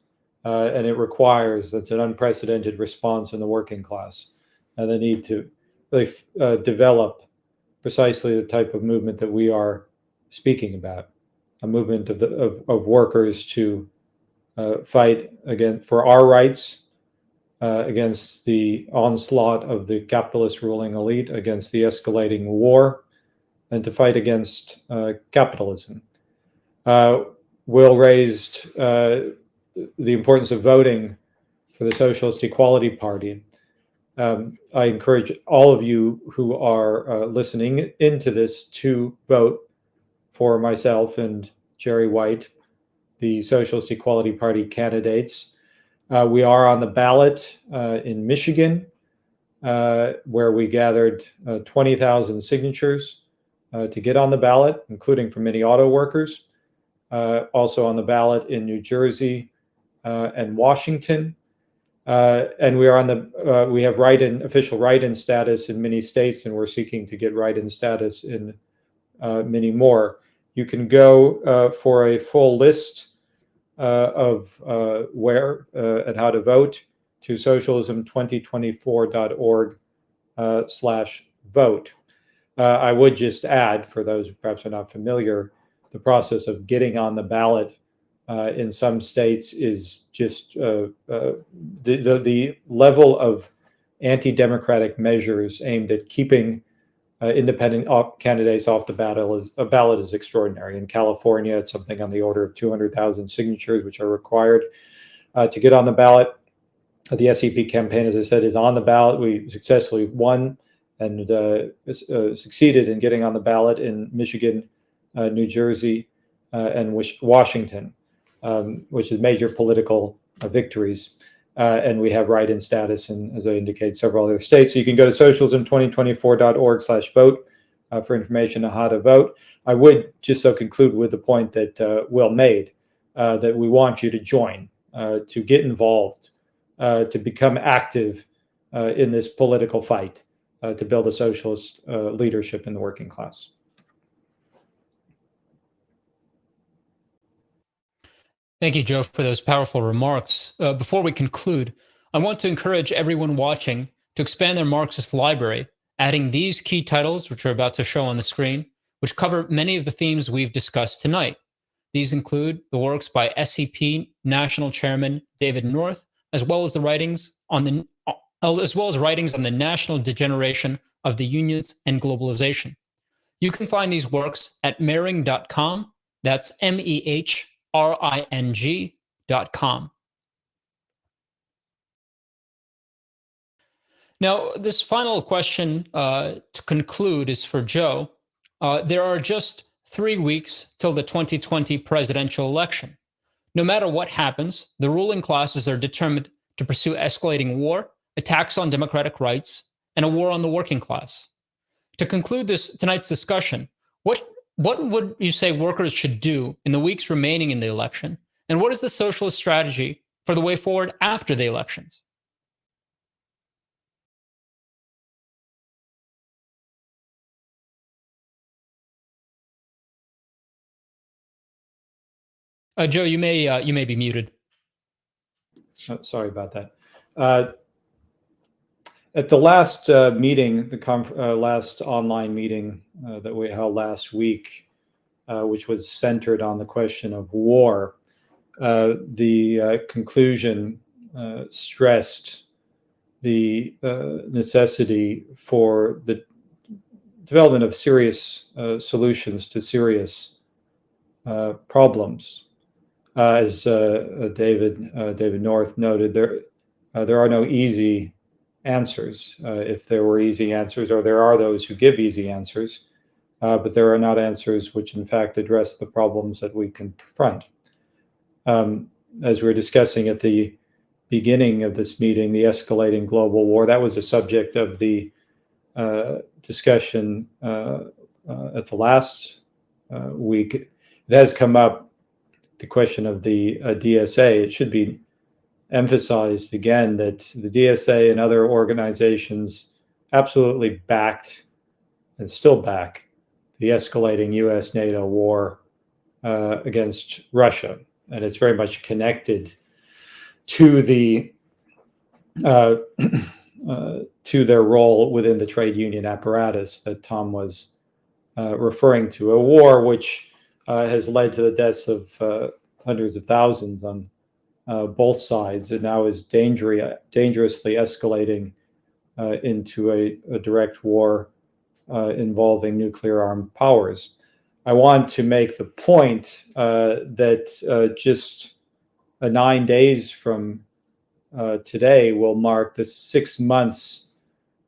and it requires, it's an unprecedented response in the working class, and the need to really develop precisely the type of movement that we are speaking about, a movement of workers to fight again for our rights, against the onslaught of the capitalist ruling elite, against the escalating war, and to fight against capitalism. Will raised the importance of voting for the Socialist Equality Party. I encourage all of you who are listening into this to vote for myself and Jerry White, the Socialist Equality Party candidates. We are on the ballot in Michigan, where we gathered 20,000 signatures to get on the ballot, including from many auto workers. Also on the ballot in New Jersey and Washington. And we are on the, we have official write-in status in many states, and we're seeking to get write-in status in many more. You can go for a full list of where and how to vote to socialism2024.org/vote. I would just add, for those who perhaps are not familiar, the process of getting on the ballot in some states is just the level of anti-democratic measures aimed at keeping independent candidates off the ballot is extraordinary. In California, it's something on the order of 200,000 signatures, which are required to get on the ballot. The SEP campaign, as I said, is on the ballot. We successfully won and succeeded in getting on the ballot in Michigan, New Jersey, and Washington, which is major political victories. And we have write-in status in, as I indicated, several other states. So you can go to socialism2024.org/vote for information on how to vote. I would just so conclude with the point that Will made, that we want you to join, to get involved, to become active in this political fight, to build a socialist leadership in the working class. Thank you, Joe, for those powerful remarks. Before we conclude, I want to encourage everyone watching to expand their Marxist library, adding these key titles, which are about to show on the screen, which cover many of the themes we've discussed tonight. These include the works by SEP National Chairman David North, as well as writings on the national degeneration of the unions and globalization. You can find these works at mehring.com. That's MEHRING.com. Now, this final question to conclude is for Joe. There are just 3 weeks till the 2020 presidential election. No matter what happens, the ruling classes are determined to pursue escalating war, attacks on democratic rights, and a war on the working class. To conclude tonight's discussion, what would you say workers should do in the weeks remaining in the election? And what is the socialist strategy for the way forward after the elections? Joe, you may be muted. Oh, sorry about that. At the last meeting, last online meeting that we held last week, which was centered on the question of war, the conclusion stressed the necessity for the development of serious solutions to serious problems. As David North noted, there are no easy answers. If there were easy answers, or there are those who give easy answers, but there are not answers which in fact address the problems that we confront. As we were discussing at the beginning of this meeting, the escalating global war, that was a subject of the discussion at the last week. It has come up, the question of the DSA. It should be emphasized again that the DSA and other organizations absolutely backed and still back the escalating US-NATO war against Russia. And it's very much connected to the to their role within the trade union apparatus that Tom was referring to, a war which has led to the deaths of hundreds of thousands on both sides, and now is dangerously escalating into a direct war involving nuclear armed powers. I want to make the point that just 9 days from today will mark the 6 months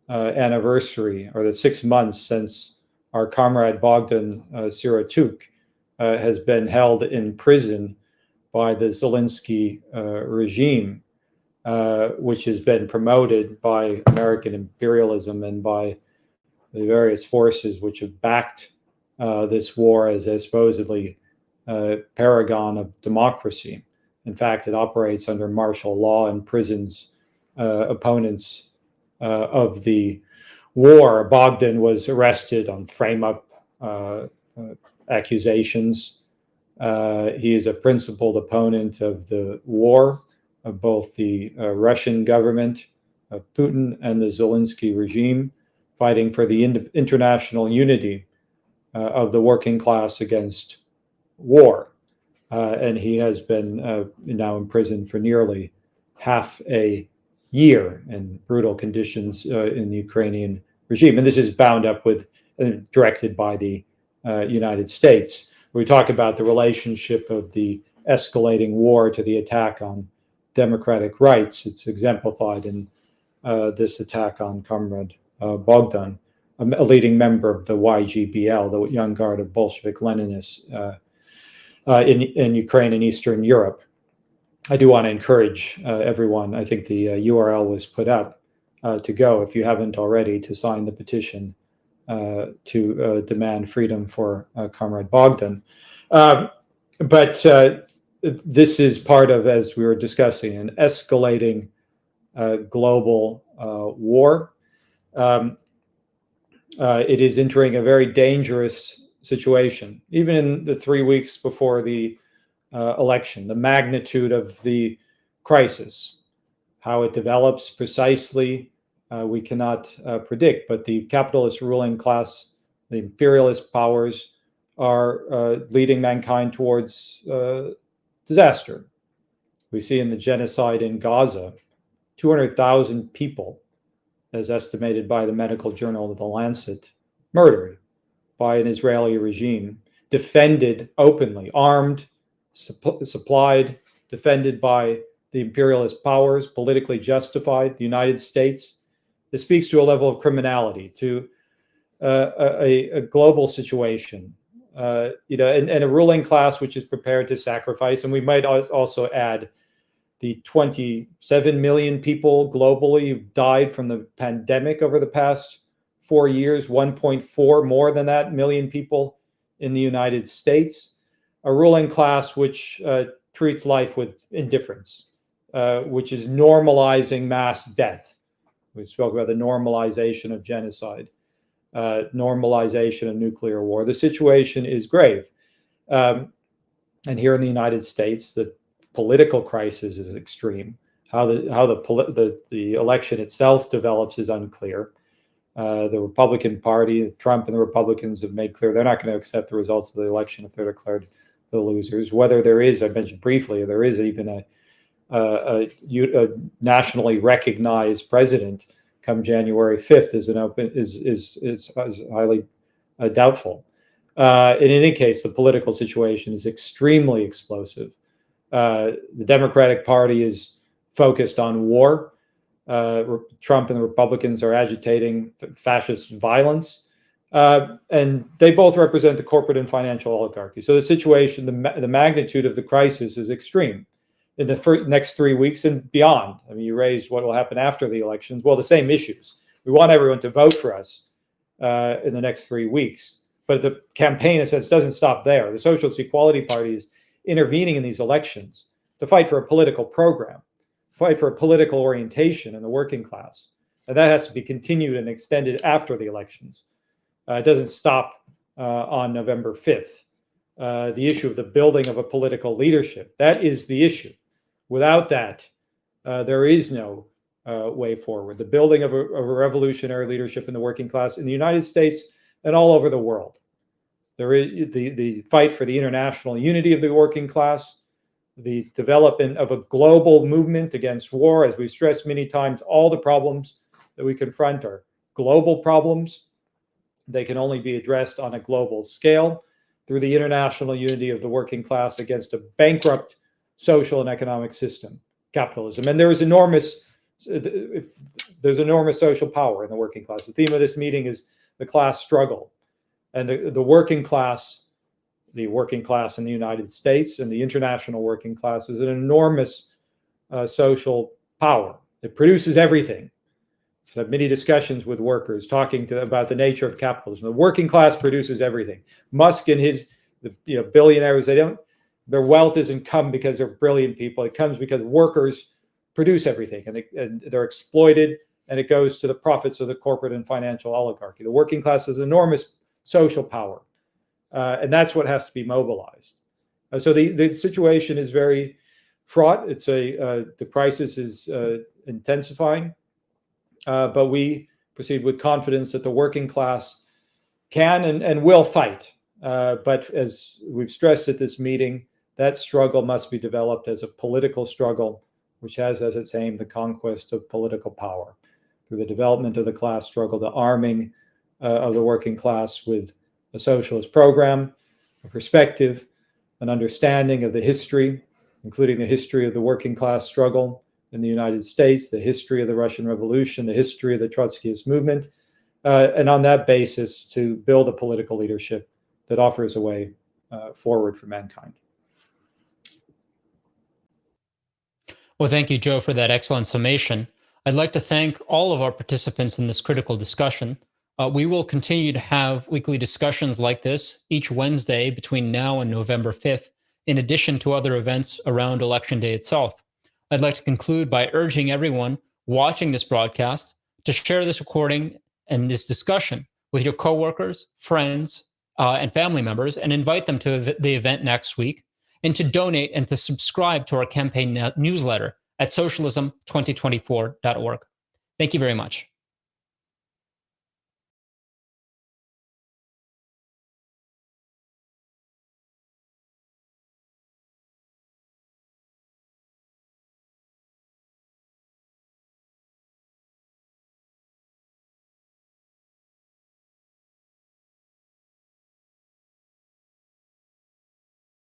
anniversary, or the 6 months since our comrade Bogdan Siratuk has been held in prison by the Zelensky regime, which has been promoted by American imperialism and by the various forces which have backed this war as a supposedly paragon of democracy. In fact, it operates under martial law and prisons opponents of the war. Bogdan was arrested on frame-up accusations. He is a principled opponent of the war, of both the Russian government, Putin, and the Zelensky regime, fighting for the international unity of the working class against war. And he has been now in prison for nearly half a year in brutal conditions in the Ukrainian regime. And this is bound up with, directed by the United States. We talk about the relationship of the escalating war to the attack on democratic rights. It's exemplified in this attack on Comrade Bogdan, a leading member of the YGBL, the Young Guard of Bolshevik Leninists in Ukraine and Eastern Europe. I do want to encourage everyone, I think the URL was put up, to go, if you haven't already, to sign the petition to demand freedom for Comrade Bogdan. But this is part of, as we were discussing, an escalating global war. It is entering a very dangerous situation, even in the 3 weeks before the election. The magnitude of the crisis, how it develops precisely, we cannot predict, but the capitalist ruling class, the imperialist powers, are leading mankind towards disaster. We see in the genocide in Gaza, 200,000 people, as estimated by the medical journal The Lancet, murdered by an Israeli regime, defended openly, armed, supplied, defended by the imperialist powers, politically justified, the United States. This speaks to a level of criminality, to a global situation, and a ruling class which is prepared to sacrifice. And we might also add the 27 million people globally who died from the pandemic over the past 4 years, 1.4 more than that million people in the United States. A ruling class which treats life with indifference, which is normalizing mass death. We spoke about the normalization of genocide, normalization of nuclear war. The situation is grave. And here in the United States, the political crisis is extreme. How the election itself develops is unclear. The Republican Party, Trump and the Republicans have made clear they're not going to accept the results of the election if they're declared the losers. Whether there is, I mentioned briefly, there is even a nationally recognized president come January 5th is highly doubtful. In any case, the political situation is extremely explosive. The Democratic Party is focused on war. Trump and the Republicans are agitating fascist violence. And they both represent the corporate and financial oligarchy. So the situation, the magnitude of the crisis is extreme. In the next 3 weeks and beyond, I mean, you raised what will happen after the elections. Well, the same issues. We want everyone to vote for us in the next 3 weeks. But the campaign, in a sense, doesn't stop there. The Socialist Equality Party is intervening in these elections to fight for a political program, fight for a political orientation in the working class. And that has to be continued and extended after the elections. It doesn't stop on November 5th. The issue of the building of a political leadership, that is the issue. Without that, there is no way forward. The building of a revolutionary leadership in the working class in the United States and all over the world. There is the fight for the international unity of the working class, the development of a global movement against war. As we've stressed many times, all the problems that we confront are global problems. They can only be addressed on a global scale through the international unity of the working class against a bankrupt social and economic system, capitalism. And there's enormous social power in the working class. The theme of this meeting is the class struggle. And the working class in the United States and the international working class is an enormous social power. It produces everything. I've had many discussions with workers talking about the nature of capitalism. The working class produces everything. Musk and his billionaires, their wealth doesn't come because they're brilliant people. It comes because workers produce everything, and they're exploited, and it goes to the profits of the corporate and financial oligarchy. The working class has enormous social power, and that's what has to be mobilized. So the situation is very fraught. The crisis is intensifying, but we proceed with confidence that the working class can and will fight. But as we've stressed at this meeting, that struggle must be developed as a political struggle, which has as its aim the conquest of political power through the development of the class struggle, the arming of the working class with a socialist program, a perspective, an understanding of the history, including the history of the working class struggle in the United States, the history of the Russian Revolution, the history of the Trotskyist movement, and on that basis to build a political leadership that offers a way forward for mankind. Well, thank you, Joe, for that excellent summation. I'd like to thank all of our participants in this critical discussion. We will continue to have weekly discussions like this each Wednesday between now and November 5th, in addition to other events around Election Day itself. I'd like to conclude by urging everyone watching this broadcast to share this recording and this discussion with your coworkers, friends, and family members, and invite them to the event next week, and to donate and to subscribe to our campaign newsletter at socialism2024.org. Thank you very much.